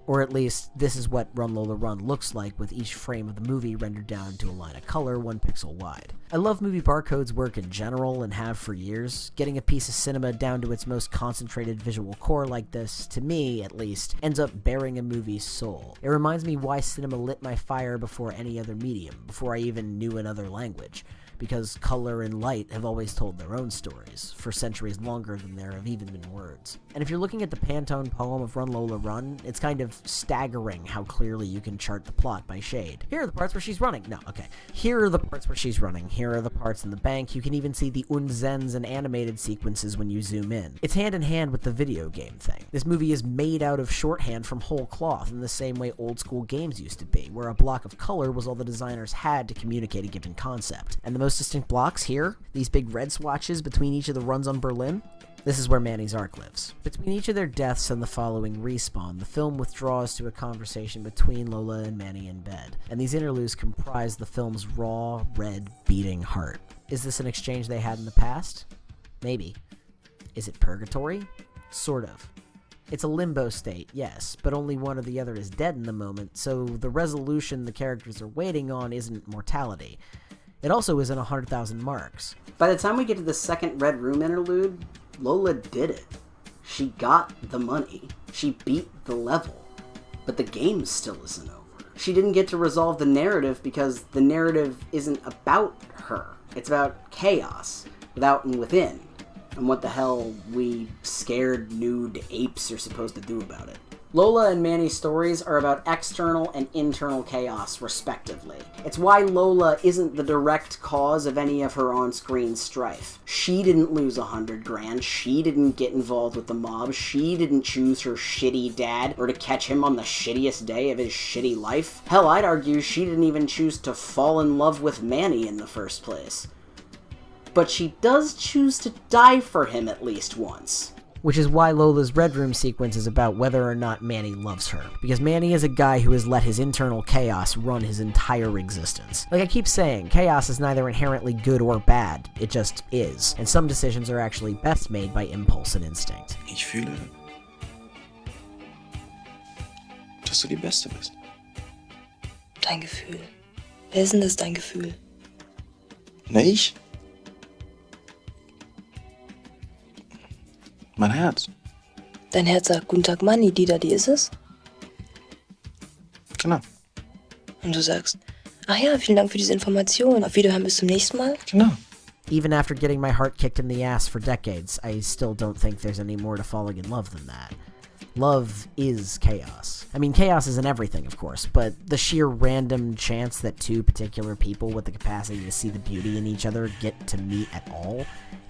Or at least, this is what Run Lola Run looks like with each frame of the movie rendered down to a line of color 1 pixel wide. I love movie barcodes work in general and have for years. Getting a piece of cinema down to its most concentrated visual core like this, to me at least, ends up bearing a movie's soul. It reminds me why cinema lit my fire before any other medium, before I even knew another language. Because color and light have always told their own stories, for centuries longer than there have even been words. And if you're looking at the Pantone poem of Run Lola Run, it's kind of staggering how clearly you can chart the plot by shade. Here are the parts where she's running. No, okay. Here are the parts where she's running. Here are the parts in the bank. You can even see the unzens and animated sequences when you zoom in. It's hand in hand with the video game thing. This movie is made out of shorthand from whole cloth in the same way old school games used to be, where a block of color was all the designers had to communicate a given concept. And the most distinct blocks here, these big red swatches between each of the runs on Berlin, this is where Manny's arc lives. Between each of their deaths and the following respawn, the film withdraws to a conversation between Lola and Manny in bed, and these interludes comprise the film's raw, red, beating heart. Is this an exchange they had in the past? Maybe. Is it purgatory? Sort of. It's a limbo state, yes, but only one or the other is dead in the moment, so the resolution the characters are waiting on isn't mortality. It also isn't 100,000 marks. By the time we get to the second Red Room interlude, Lola did it. She got the money. She beat the level. But the game still isn't over. She didn't get to resolve the narrative because the narrative isn't about her. It's about chaos, without and within, and what the hell we scared nude apes are supposed to do about it. Lola and Manny's stories are about external and internal chaos, respectively. It's why Lola isn't the direct cause of any of her on-screen strife. She didn't lose $100 grand, she didn't get involved with the mob, she didn't choose her shitty dad, or to catch him on the shittiest day of his shitty life. Hell, I'd argue she didn't even choose to fall in love with Manny in the first place. But she does choose to die for him at least once. Which is why Lola's Red Room sequence is about whether or not Manny loves her. Because Manny is a guy who has let his internal chaos run his entire existence. Like I keep saying, chaos is neither inherently good or bad, it just is. And some decisions are actually best made by impulse and instinct. Ich fühle, dass du die Beste bist. Dein Gefühl. Wer ist denn das, dein Gefühl? Na, ich? Mein Herz. Dein Herz sagt, guten Tag, Manni, die ist es? Genau. Und du sagst, ach ja, vielen Dank für diese Information. Auf Wiederhören, bis zum nächsten Mal. Genau. Even after getting my heart kicked in the ass for decades, I still don't think there's any more to falling in love than that. Love is chaos. I mean, chaos isn't everything, of course, but the sheer random chance that two particular people with the capacity to see the beauty in each other get to meet at all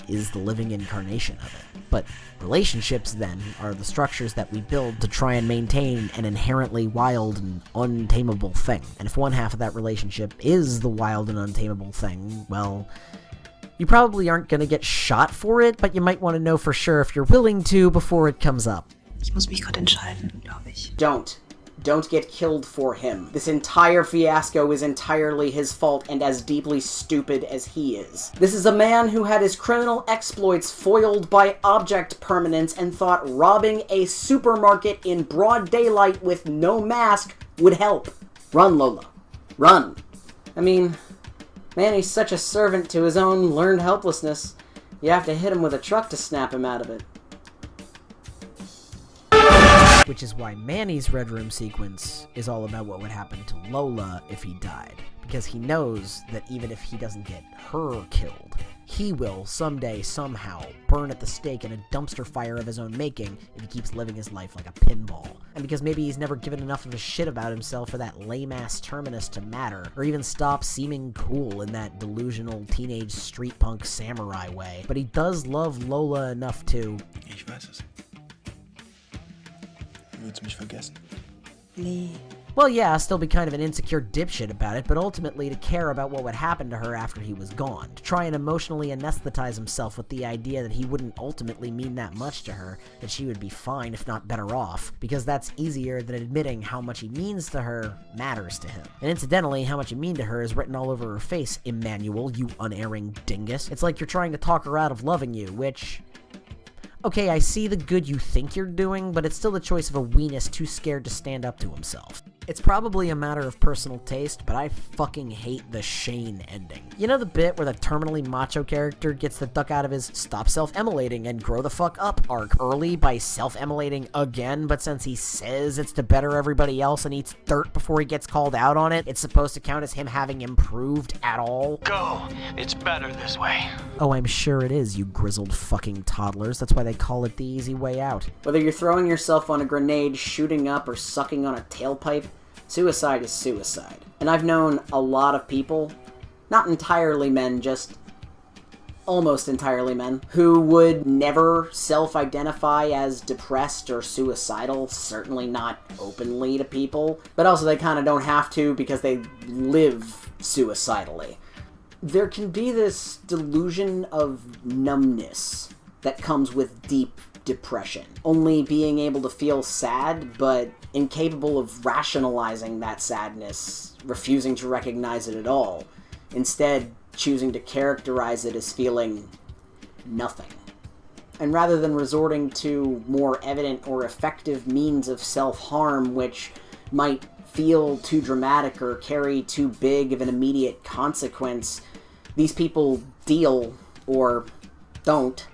is the living incarnation of it. But relationships, then, are the structures that we build to try and maintain an inherently wild and untamable thing. And if one half of that relationship is the wild and untamable thing, well, you probably aren't going to get shot for it, but you might want to know for sure if you're willing to before it comes up. Ich muss mich gerade entscheiden, glaube ich. Don't get killed for him. This entire fiasco is entirely his fault and as deeply stupid as he is. This is a man who had his criminal exploits foiled by object permanence and thought robbing a supermarket in broad daylight with no mask would help. Run, Lola. Run. I mean, man, he's such a servant to his own learned helplessness. You have to hit him with a truck to snap him out of it. Which is why Manny's Red Room sequence is all about what would happen to Lola if he died. Because he knows that even if he doesn't get her killed, he will someday, somehow, burn at the stake in a dumpster fire of his own making if he keeps living his life like a pinball. And because maybe he's never given enough of a shit about himself for that lame-ass terminus to matter, or even stop seeming cool in that delusional teenage street punk samurai way. But he does love Lola enough to... Ich weiß es. Würdest du mich vergessen? Nee. Well, yeah, still be kind of an insecure dipshit about it, but ultimately to care about what would happen to her after he was gone. To try and emotionally anesthetize himself with the idea that he wouldn't ultimately mean that much to her, that she would be fine, if not better off, because that's easier than admitting how much he means to her matters to him. And incidentally, how much you mean to her is written all over her face, Emmanuel, you unerring dingus. It's like you're trying to talk her out of loving you, which... Okay, I see the good you think you're doing, but it's still the choice of a weenus too scared to stand up to himself. It's probably a matter of personal taste, but I fucking hate the Shane ending. You know the bit where the terminally macho character gets the duck out of his stop self-emulating and grow the fuck up arc early by self-emulating again, but since he says it's to better everybody else and eats dirt before he gets called out on it, it's supposed to count as him having improved at all? Go! It's better this way. Oh, I'm sure it is, you grizzled fucking toddlers. That's why they call it the easy way out. Whether you're throwing yourself on a grenade, shooting up, or sucking on a tailpipe, suicide is suicide. And I've known a lot of people, not entirely men, just almost entirely men, who would never self-identify as depressed or suicidal, certainly not openly to people, but also they kind of don't have to because they live suicidally. There can be this delusion of numbness that comes with deep depression. Only being able to feel sad, but incapable of rationalizing that sadness, refusing to recognize it at all, instead choosing to characterize it as feeling nothing. And rather than resorting to more evident or effective means of self-harm, which might feel too dramatic or carry too big of an immediate consequence, these people deal, or don't,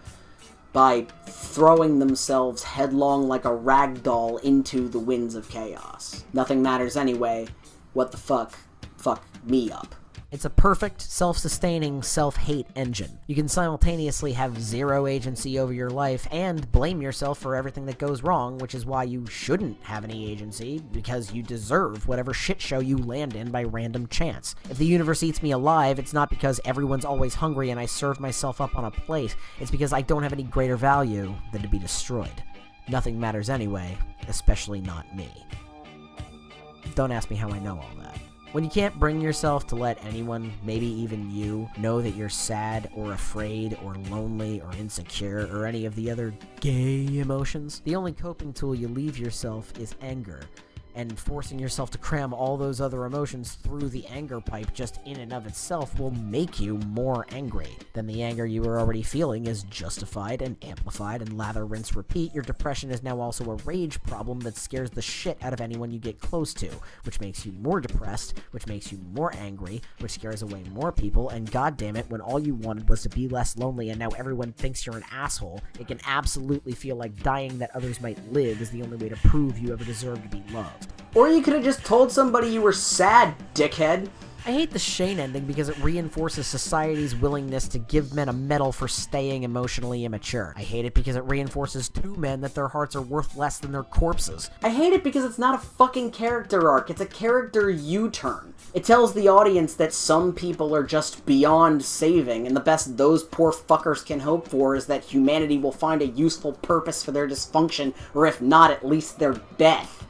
by throwing themselves headlong like a rag doll into the winds of chaos. Nothing matters anyway. What the fuck? Fuck me up. It's a perfect, self-sustaining, self-hate engine. You can simultaneously have zero agency over your life and blame yourself for everything that goes wrong, which is why you shouldn't have any agency, because you deserve whatever shit show you land in by random chance. If the universe eats me alive, it's not because everyone's always hungry and I serve myself up on a plate. It's because I don't have any greater value than to be destroyed. Nothing matters anyway, especially not me. Don't ask me how I know all that. When you can't bring yourself to let anyone, maybe even you, know that you're sad or afraid or lonely or insecure or any of the other gay emotions, the only coping tool you leave yourself is anger. And forcing yourself to cram all those other emotions through the anger pipe just in and of itself will make you more angry. Then the anger you were already feeling is justified and amplified, and lather, rinse, repeat. Your depression is now also a rage problem that scares the shit out of anyone you get close to, which makes you more depressed, which makes you more angry, which scares away more people, and goddammit, when all you wanted was to be less lonely and now everyone thinks you're an asshole, it can absolutely feel like dying that others might live is the only way to prove you ever deserve to be loved. Or you could have just told somebody you were sad, dickhead. I hate the Shane ending because it reinforces society's willingness to give men a medal for staying emotionally immature. I hate it because it reinforces two men that their hearts are worth less than their corpses. I hate it because it's not a fucking character arc, it's a character U-turn. It tells the audience that some people are just beyond saving, and the best those poor fuckers can hope for is that humanity will find a useful purpose for their dysfunction, or if not, at least their death.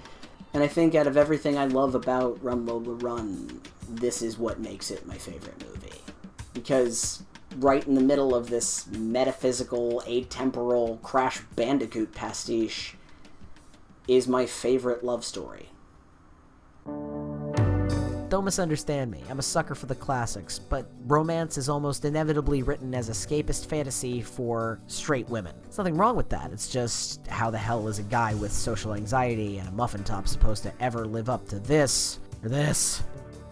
And I think out of everything I love about Run, Lola Run, this is what makes it my favorite movie. Because right in the middle of this metaphysical, atemporal Crash Bandicoot pastiche is my favorite love story. Don't misunderstand me, I'm a sucker for the classics, but romance is almost inevitably written as escapist fantasy for straight women. There's nothing wrong with that, it's just how the hell is a guy with social anxiety and a muffin top supposed to ever live up to this, or this,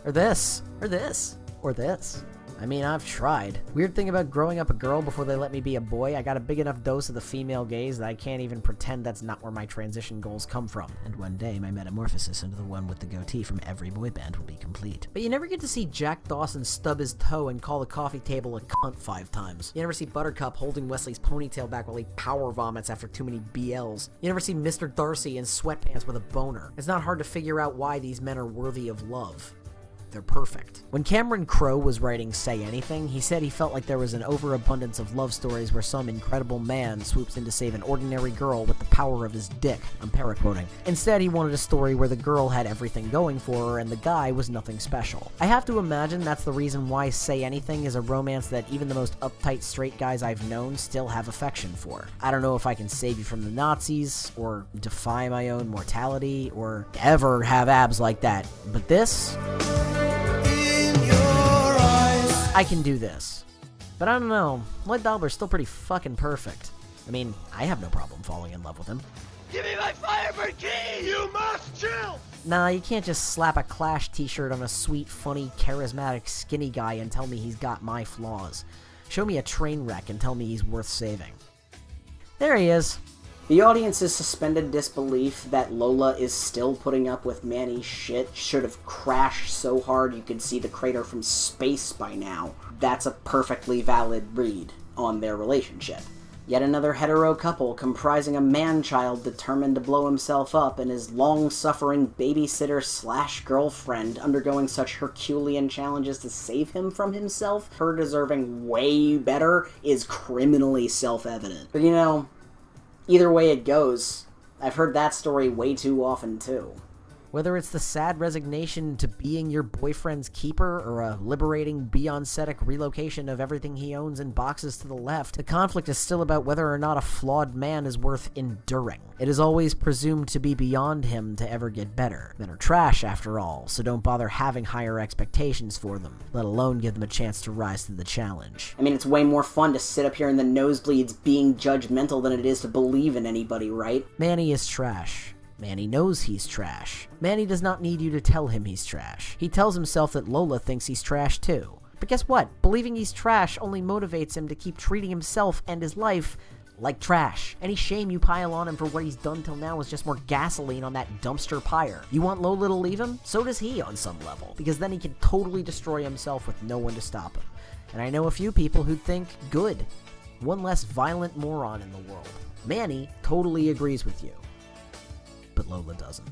or this, or this, or this? I mean, I've tried. Weird thing about growing up a girl before they let me be a boy, I got a big enough dose of the female gaze that I can't even pretend that's not where my transition goals come from. And one day, my metamorphosis into the one with the goatee from every boy band will be complete. But you never get to see Jack Dawson stub his toe and call the coffee table a cunt 5 times. You never see Buttercup holding Wesley's ponytail back while he power vomits after too many BLs. You never see Mr. Darcy in sweatpants with a boner. It's not hard to figure out why these men are worthy of love. They're perfect. When Cameron Crowe was writing Say Anything, he said he felt like there was an overabundance of love stories where some incredible man swoops in to save an ordinary girl with the power of his dick. I'm paraquoting. Instead, he wanted a story where the girl had everything going for her and the guy was nothing special. I have to imagine that's the reason why Say Anything is a romance that even the most uptight straight guys I've known still have affection for. I don't know if I can save you from the Nazis, or defy my own mortality, or ever have abs like that, but this... I can do this. But I don't know, Lloyd Dobler's still pretty fucking perfect. I mean, I have no problem falling in love with him. Give me my Firebird key! You must chill! Nah, you can't just slap a Clash t-shirt on a sweet, funny, charismatic, skinny guy and tell me he's got my flaws. Show me a train wreck and tell me he's worth saving. There he is. The audience's suspended disbelief that Lola is still putting up with Manny's shit should have crashed so hard you could see the crater from space by now. That's a perfectly valid read on their relationship. Yet another hetero couple comprising a man-child determined to blow himself up and his long-suffering babysitter/girlfriend undergoing such Herculean challenges to save him from himself, her deserving way better, is criminally self-evident. But you know, either way it goes, I've heard that story way too often too. Whether it's the sad resignation to being your boyfriend's keeper or a liberating Beyoncétic relocation of everything he owns in boxes to the left, the conflict is still about whether or not a flawed man is worth enduring. It is always presumed to be beyond him to ever get better. Men are trash after all, so don't bother having higher expectations for them, let alone give them a chance to rise to the challenge. I mean, it's way more fun to sit up here in the nosebleeds being judgmental than it is to believe in anybody, right? Manny is trash. Manny knows he's trash. Manny does not need you to tell him he's trash. He tells himself that Lola thinks he's trash too. But guess what? Believing he's trash only motivates him to keep treating himself and his life like trash. Any shame you pile on him for what he's done till now is just more gasoline on that dumpster pyre. You want Lola to leave him? So does he on some level, because then he can totally destroy himself with no one to stop him. And I know a few people who'd think, good. One less violent moron in the world. Manny totally agrees with you. But Lola doesn't.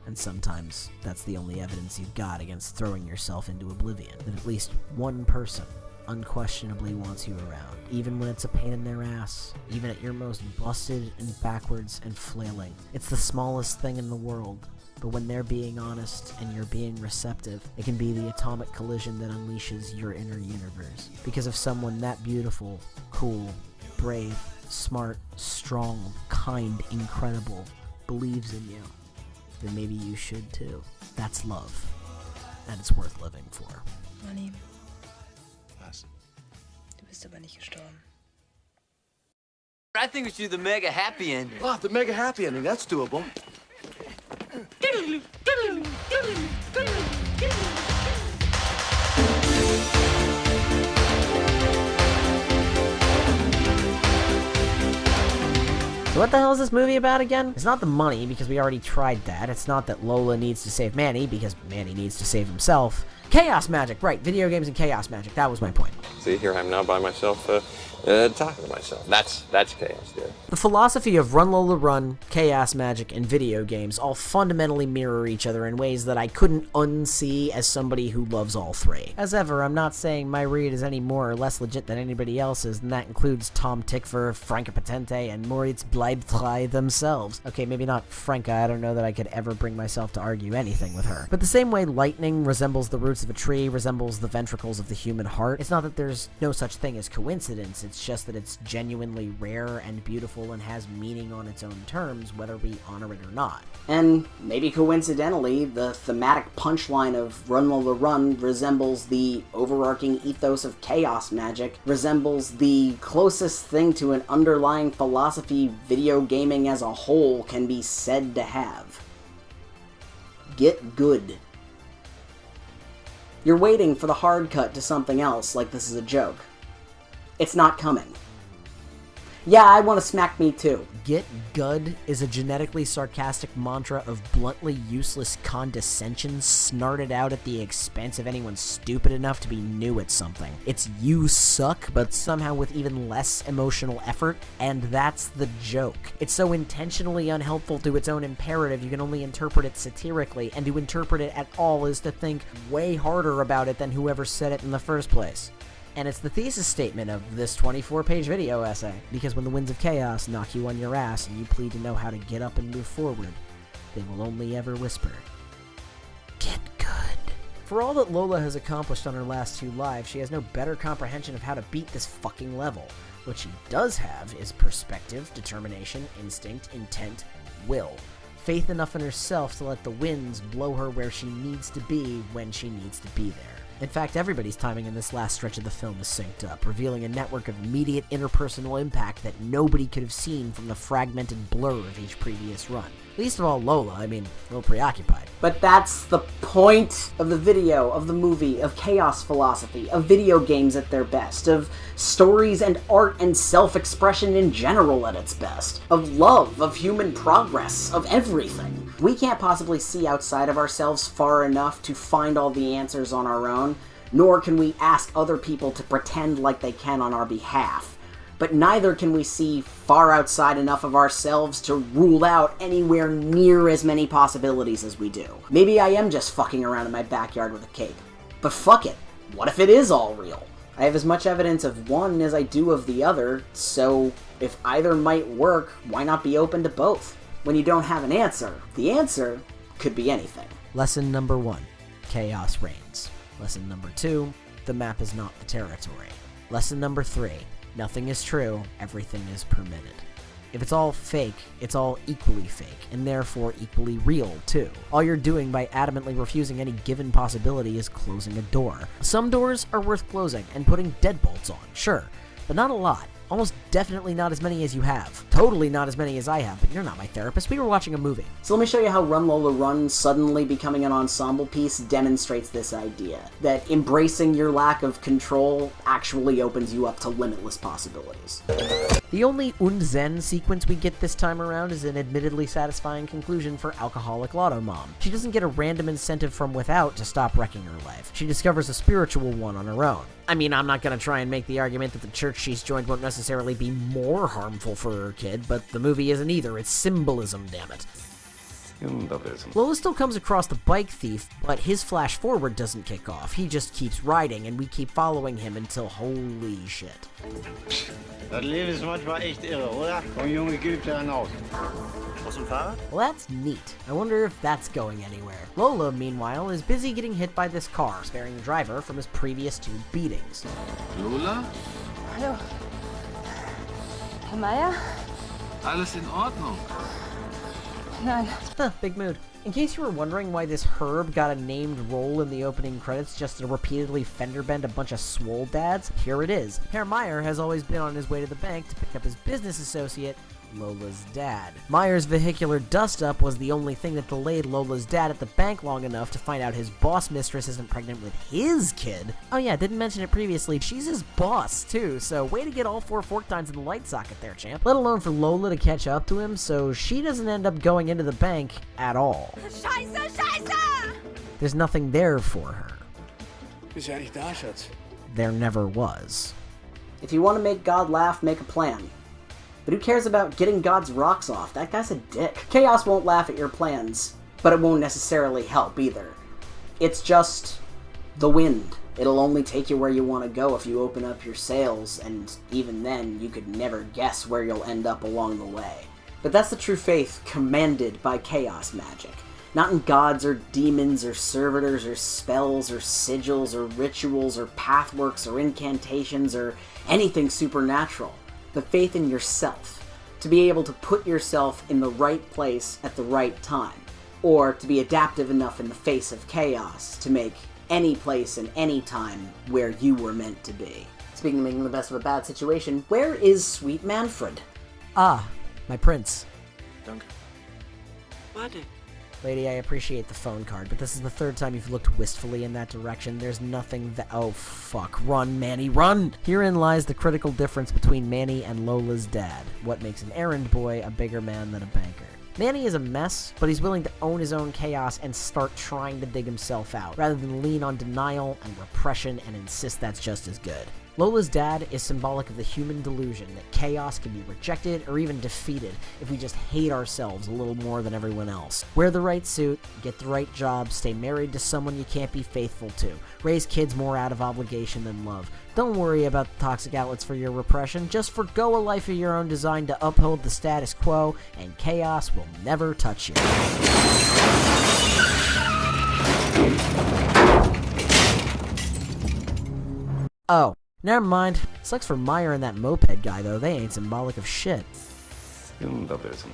And sometimes that's the only evidence you've got against throwing yourself into oblivion, that at least one person unquestionably wants you around, even when it's a pain in their ass, even at your most busted and backwards and flailing. It's the smallest thing in the world, but when they're being honest and you're being receptive, it can be the atomic collision that unleashes your inner universe. Because if someone that beautiful, cool, brave, smart, strong, kind, incredible believes in you, then maybe you should too. That's love. And it's worth living for. Manni. Was? Du bist aber nicht gestorben. I think we should do the mega happy ending. Oh, the mega happy ending, that's doable. So what the hell is this movie about again? It's not the money, because we already tried that. It's not that Lola needs to save Manny, because Manny needs to save himself. Chaos magic, right, video games and chaos magic, that was my point. See, here I am now by myself, talking to myself. That's chaos, dude. The philosophy of Run Lola Run, chaos magic, and video games all fundamentally mirror each other in ways that I couldn't unsee as somebody who loves all three. As ever, I'm not saying my read is any more or less legit than anybody else's, and that includes Tom Tickver, Franka Potente, and Moritz Bleibtreu themselves. Okay, maybe not Franka, I don't know that I could ever bring myself to argue anything with her. But the same way lightning resembles the roots of a tree, resembles the ventricles of the human heart, it's not that there's no such thing as coincidence, it's just that it's genuinely rare and beautiful and has meaning on its own terms, whether we honor it or not. And maybe coincidentally, the thematic punchline of Run Lola Run resembles the overarching ethos of chaos magic, resembles the closest thing to an underlying philosophy video gaming as a whole can be said to have. Get good. You're waiting for the hard cut to something else like this is a joke. It's not coming. Yeah, I want to smack me too. Get good is a genetically sarcastic mantra of bluntly useless condescension snarted out at the expense of anyone stupid enough to be new at something. It's you suck, but somehow with even less emotional effort, and that's the joke. It's so intentionally unhelpful to its own imperative you can only interpret it satirically, and to interpret it at all is to think way harder about it than whoever said it in the first place. And it's the thesis statement of this 24-page video essay, because when the winds of chaos knock you on your ass and you plead to know how to get up and move forward, they will only ever whisper, "Get good." For all that Lola has accomplished on her last 2 lives, she has no better comprehension of how to beat this fucking level. What she does have is perspective, determination, instinct, intent, will. Faith enough in herself to let the winds blow her where she needs to be when she needs to be there. In fact, everybody's timing in this last stretch of the film is synced up, revealing a network of immediate interpersonal impact that nobody could have seen from the fragmented blur of each previous run. Least of all Lola, a little preoccupied. But that's the point of the video, of the movie, of chaos philosophy, of video games at their best, of stories and art and self-expression in general at its best, of love, of human progress, of everything. We can't possibly see outside of ourselves far enough to find all the answers on our own, nor can we ask other people to pretend like they can on our behalf. But neither can we see far outside enough of ourselves to rule out anywhere near as many possibilities as we do. Maybe I am just fucking around in my backyard with a cape. But fuck it, what if it is all real? I have as much evidence of one as I do of the other, so if either might work, why not be open to both? When you don't have an answer, the answer could be anything. Lesson number 1, chaos reigns. Lesson number 2, the map is not the territory. Lesson number 3, nothing is true, everything is permitted. If it's all fake, it's all equally fake, and therefore equally real, too. All you're doing by adamantly refusing any given possibility is closing a door. Some doors are worth closing, and putting deadbolts on, sure, but not a lot. Almost definitely not as many as you have. Totally not as many as I have, but you're not my therapist. We were watching a movie. So let me show you how Run Lola Run suddenly becoming an ensemble piece demonstrates this idea. That embracing your lack of control actually opens you up to limitless possibilities. The only Unzen sequence we get this time around is an admittedly satisfying conclusion for alcoholic Lotto Mom. She doesn't get a random incentive from without to stop wrecking her life. She discovers a spiritual one on her own. I'm not gonna try and make the argument that the church she's joined won't necessarily be more harmful for her kid, but the movie isn't either. It's symbolism, damn it. Lola still comes across the bike thief, but his flash forward doesn't kick off. He just keeps riding, and we keep following him until holy shit. Das Leben ist manchmal echt irre, oder? Komm, Junge, gib dir einen aus. Was im Fahrrad? Well, that's neat. I wonder if that's going anywhere. Lola, meanwhile, is busy getting hit by this car, sparing the driver from his previous 2 beatings. Lola? Hallo. Herr Meier? Alles in Ordnung. Nein. Big mood. In case you were wondering why this Herb got a named role in the opening credits just to repeatedly fender bend a bunch of swole dads, here it is. Herr Meyer has always been on his way to the bank to pick up his business associate, Lola's dad. Meyer's vehicular dust-up was the only thing that delayed Lola's dad at the bank long enough to find out his boss mistress isn't pregnant with his kid. Oh yeah, didn't mention it previously, she's his boss too, so way to get all 4 fork tines in the light socket there, champ. Let alone for Lola to catch up to him, so she doesn't end up going into the bank at all. Scheiße, Scheiße! There's nothing there for her. Bist ja nicht da, Schatz. There never was. If you want to make God laugh, make a plan. But who cares about getting God's rocks off? That guy's a dick. Chaos won't laugh at your plans, but it won't necessarily help either. It's just the wind. It'll only take you where you want to go if you open up your sails, and even then, you could never guess where you'll end up along the way. But that's the true faith commanded by chaos magic. Not in gods or demons or servitors or spells or sigils or rituals or pathworks or incantations or anything supernatural. The faith in yourself, to be able to put yourself in the right place at the right time, or to be adaptive enough in the face of chaos to make any place and any time where you were meant to be. Speaking of making the best of a bad situation, where is sweet Manfred? Ah, my prince. Danke. Warte. Lady, I appreciate the phone card, but this is the 3rd time you've looked wistfully in that direction. There's nothing that— oh, fuck. Run, Manny, run! Herein lies the critical difference between Manny and Lola's dad. What makes an errand boy a bigger man than a banker. Manny is a mess, but he's willing to own his own chaos and start trying to dig himself out, rather than lean on denial and repression and insist that's just as good. Lola's dad is symbolic of the human delusion that chaos can be rejected or even defeated if we just hate ourselves a little more than everyone else. Wear the right suit, get the right job, stay married to someone you can't be faithful to, raise kids more out of obligation than love. Don't worry about the toxic outlets for your repression, just forgo a life of your own designed to uphold the status quo, and chaos will never touch you. Oh. Never mind. Sucks for Meyer and that moped guy, though. They ain't symbolic of shit.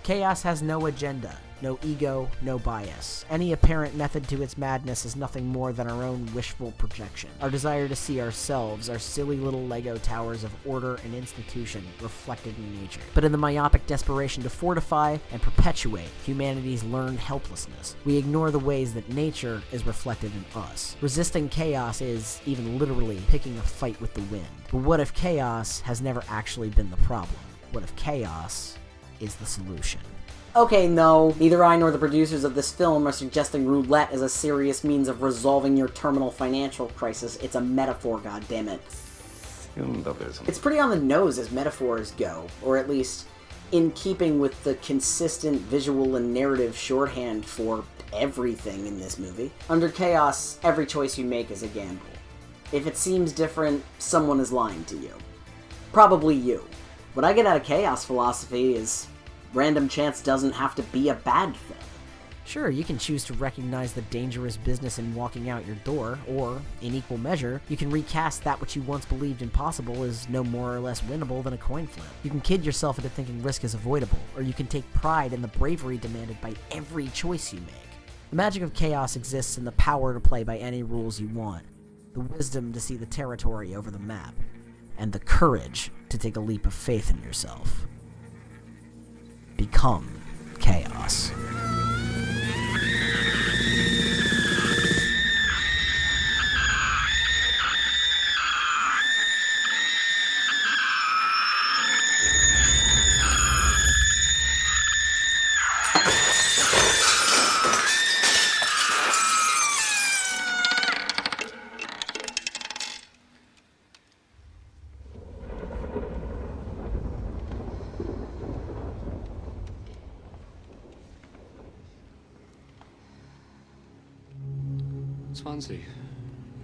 Chaos has no agenda, no ego, no bias. Any apparent method to its madness is nothing more than our own wishful projection. Our desire to see ourselves, our silly little Lego towers of order and institution, reflected in nature. But in the myopic desperation to fortify and perpetuate humanity's learned helplessness, we ignore the ways that nature is reflected in us. Resisting chaos is, even literally, picking a fight with the wind. But what if chaos has never actually been the problem? What if chaos is the solution? Okay, no, neither I nor the producers of this film are suggesting roulette as a serious means of resolving your terminal financial crisis. It's a metaphor, goddammit. It's pretty on the nose as metaphors go, or at least in keeping with the consistent visual and narrative shorthand for everything in this movie. Under chaos, every choice you make is a gamble. If it seems different, someone is lying to you. Probably you. What I get out of chaos philosophy is random chance doesn't have to be a bad thing. Sure, you can choose to recognize the dangerous business in walking out your door, or, in equal measure, you can recast that which you once believed impossible as no more or less winnable than a coin flip. You can kid yourself into thinking risk is avoidable, or you can take pride in the bravery demanded by every choice you make. The magic of chaos exists in the power to play by any rules you want, the wisdom to see the territory over the map, and the courage to take a leap of faith in yourself. Become chaos.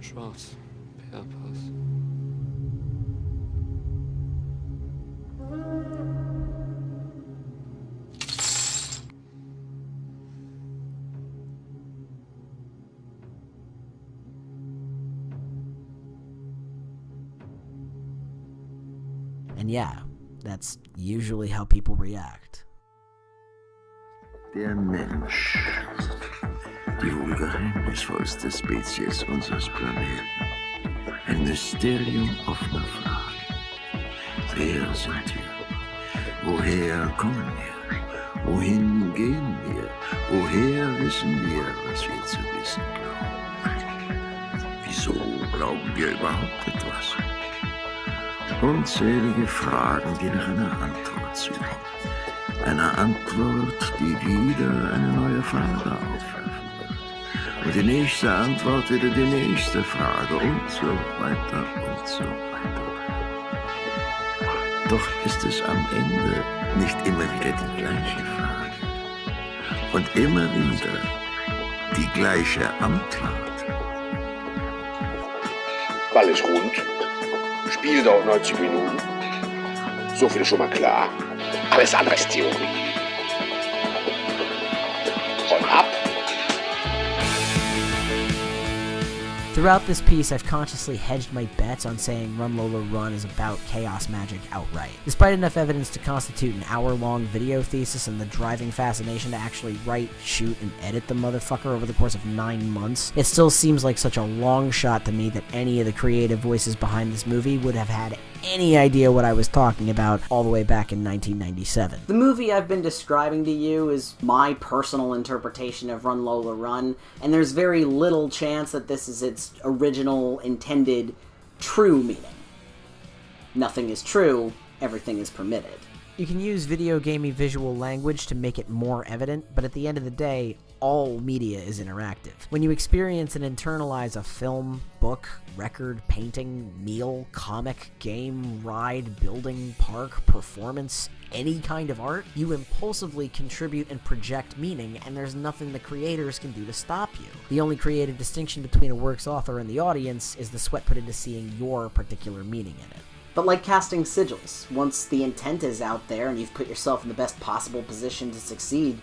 Schwarz. Perpass. And yeah, that's usually how people react. Der Mensch. Die wohl geheimnisvollste Spezies unseres Planeten. Ein Mysterium offener Fragen. Wer sind wir? Woher kommen wir? Wohin gehen wir? Woher wissen wir, was wir zu wissen glauben? Wieso glauben wir überhaupt etwas? Unzählige Fragen, die nach einer Antwort suchen. Einer Antwort, die wieder eine neue Frage aufwerfen wird. Und die nächste Antwort wieder die nächste Frage und so weiter und so weiter. Doch ist es am Ende nicht immer wieder die gleiche Frage. Und immer wieder die gleiche Antwort. Ball ist rund. Spiel dauert 90 Minuten. So viel ist schon mal klar. Alles andere ist Theorie. Räum ab. Throughout this piece, I've consciously hedged my bets on saying Run Lola Run is about chaos magic outright. Despite enough evidence to constitute an hour-long video thesis and the driving fascination to actually write, shoot, and edit the motherfucker over the course of 9 months, it still seems like such a long shot to me that any of the creative voices behind this movie would have had any idea what I was talking about all the way back in 1997. The movie I've been describing to you is my personal interpretation of Run Lola Run, and there's very little chance that this is its original, intended, true meaning. Nothing is true, everything is permitted. You can use video gamey visual language to make it more evident, but at the end of the day, all media is interactive. When you experience and internalize a film, book, record, painting, meal, comic, game, ride, building, park, performance, any kind of art, you impulsively contribute and project meaning, and there's nothing the creators can do to stop you. The only creative distinction between a work's author and the audience is the sweat put into seeing your particular meaning in it. But like casting sigils, once the intent is out there and you've put yourself in the best possible position to succeed,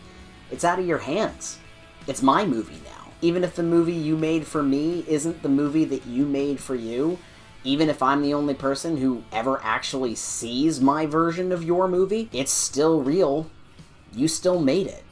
it's out of your hands. It's my movie now. Even if the movie you made for me isn't the movie that you made for you, even if I'm the only person who ever actually sees my version of your movie, it's still real. You still made it.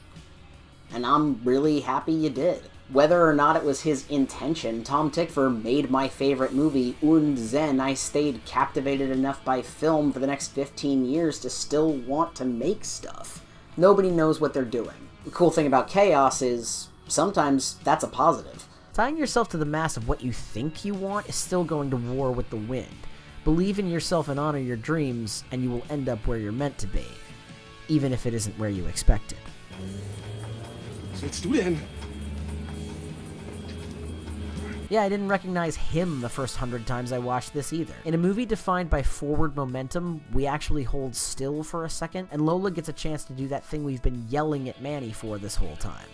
And I'm really happy you did. Whether or not it was his intention, Tom Tykwer made my favorite movie, und then I stayed captivated enough by film for the next 15 years to still want to make stuff. Nobody knows what they're doing. The cool thing about chaos is, sometimes that's a positive. Tying yourself to the mass of what you think you want is still going to war with the wind. Believe in yourself and honor your dreams, and you will end up where you're meant to be, even if it isn't where you expected. Was willst du denn? Yeah, I didn't recognize him the first 100 times I watched this either. In a movie defined by forward momentum, we actually hold still for a second, and Lola gets a chance to do that thing we've been yelling at Manny for this whole time.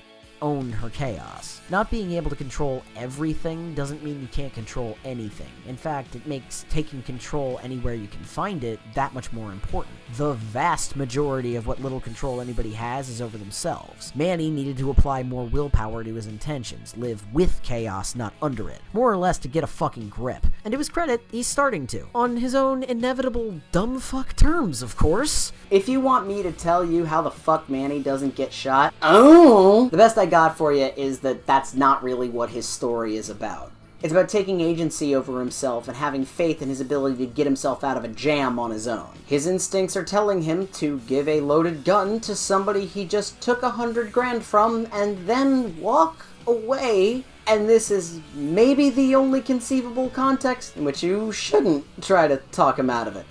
Own her chaos. Not being able to control everything doesn't mean you can't control anything. In fact, it makes taking control anywhere you can find it that much more important. The vast majority of what little control anybody has is over themselves. Manny needed to apply more willpower to his intentions, live with chaos, not under it. More or less to get a fucking grip. And to his credit, he's starting to. On his own inevitable dumb fuck terms, of course. If you want me to tell you how the fuck Manny doesn't get shot, the best I got for you is that that's not really what his story is about. It's about taking agency over himself and having faith in his ability to get himself out of a jam on his own. His instincts are telling him to give a loaded gun to somebody he just took $100 grand from and then walk away. And this is maybe the only conceivable context in which you shouldn't try to talk him out of it.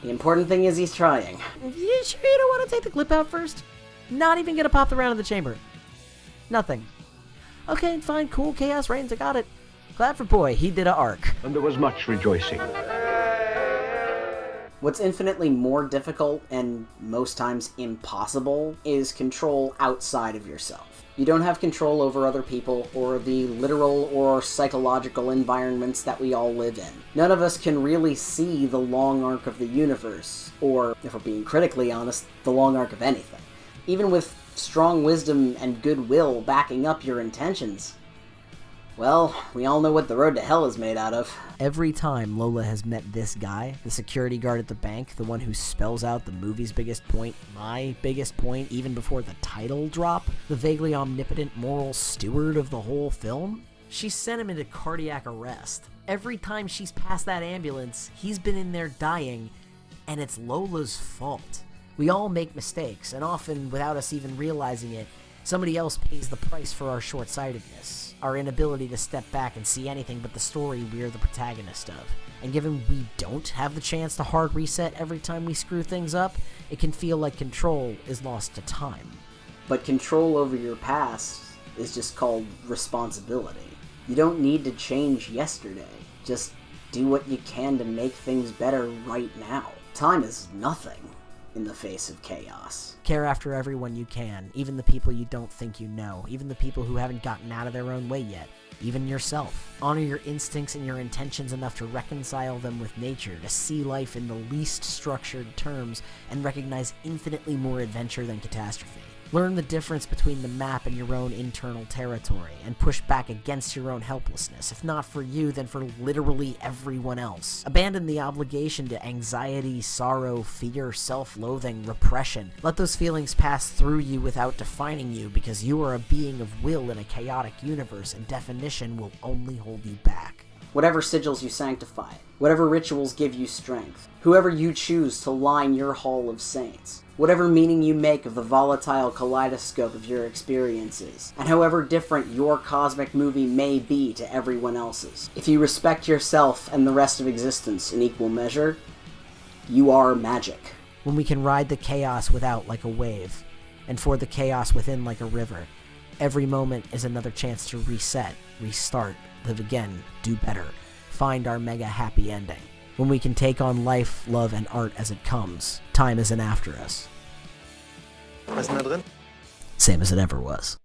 The important thing is he's trying. You sure you don't want to take the clip out first? Not even gonna pop the round in the chamber. Nothing. Okay, fine, cool, Chaos Reigns, I got it. Glad for Boy, he did a arc. And there was much rejoicing. What's infinitely more difficult, and most times impossible, is control outside of yourself. You don't have control over other people, or the literal or psychological environments that we all live in. None of us can really see the long arc of the universe, or, if we're being critically honest, the long arc of anything. Even with strong wisdom and goodwill backing up your intentions, Well, we all know what the road to hell is made out of. Every time Lola has met this guy, the security guard at the bank, the one who spells out the movie's biggest point, my biggest point, even before the title drop, the vaguely omnipotent moral steward of the whole film, she sent him into cardiac arrest. Every time she's passed that ambulance, he's been in there dying, and it's Lola's fault. We all make mistakes, and often, without us even realizing it, somebody else pays the price for our short-sightedness, our inability to step back and see anything but the story we're the protagonist of. And given we don't have the chance to hard reset every time we screw things up, it can feel like control is lost to time. But control over your past is just called responsibility. You don't need to change yesterday. Just do what you can to make things better right now. Time is nothing in the face of chaos. Care after everyone you can, even the people you don't think you know, even the people who haven't gotten out of their own way yet, even yourself. Honor your instincts and your intentions enough to reconcile them with nature, to see life in the least structured terms, and recognize infinitely more adventure than catastrophe. Learn the difference between the map and your own internal territory, and push back against your own helplessness, if not for you, then for literally everyone else. Abandon the obligation to anxiety, sorrow, fear, self-loathing, repression. Let those feelings pass through you without defining you, because you are a being of will in a chaotic universe, and definition will only hold you back. Whatever sigils you sanctify, whatever rituals give you strength, whoever you choose to line your hall of saints, whatever meaning you make of the volatile kaleidoscope of your experiences, and however different your cosmic movie may be to everyone else's. If you respect yourself and the rest of existence in equal measure, you are magic. When we can ride the chaos without like a wave, and for the chaos within like a river, every moment is another chance to reset, restart, live again, do better, find our mega happy ending. When we can take on life, love, and art as it comes, time isn't after us. Was ist denn da drin? Same as it ever was.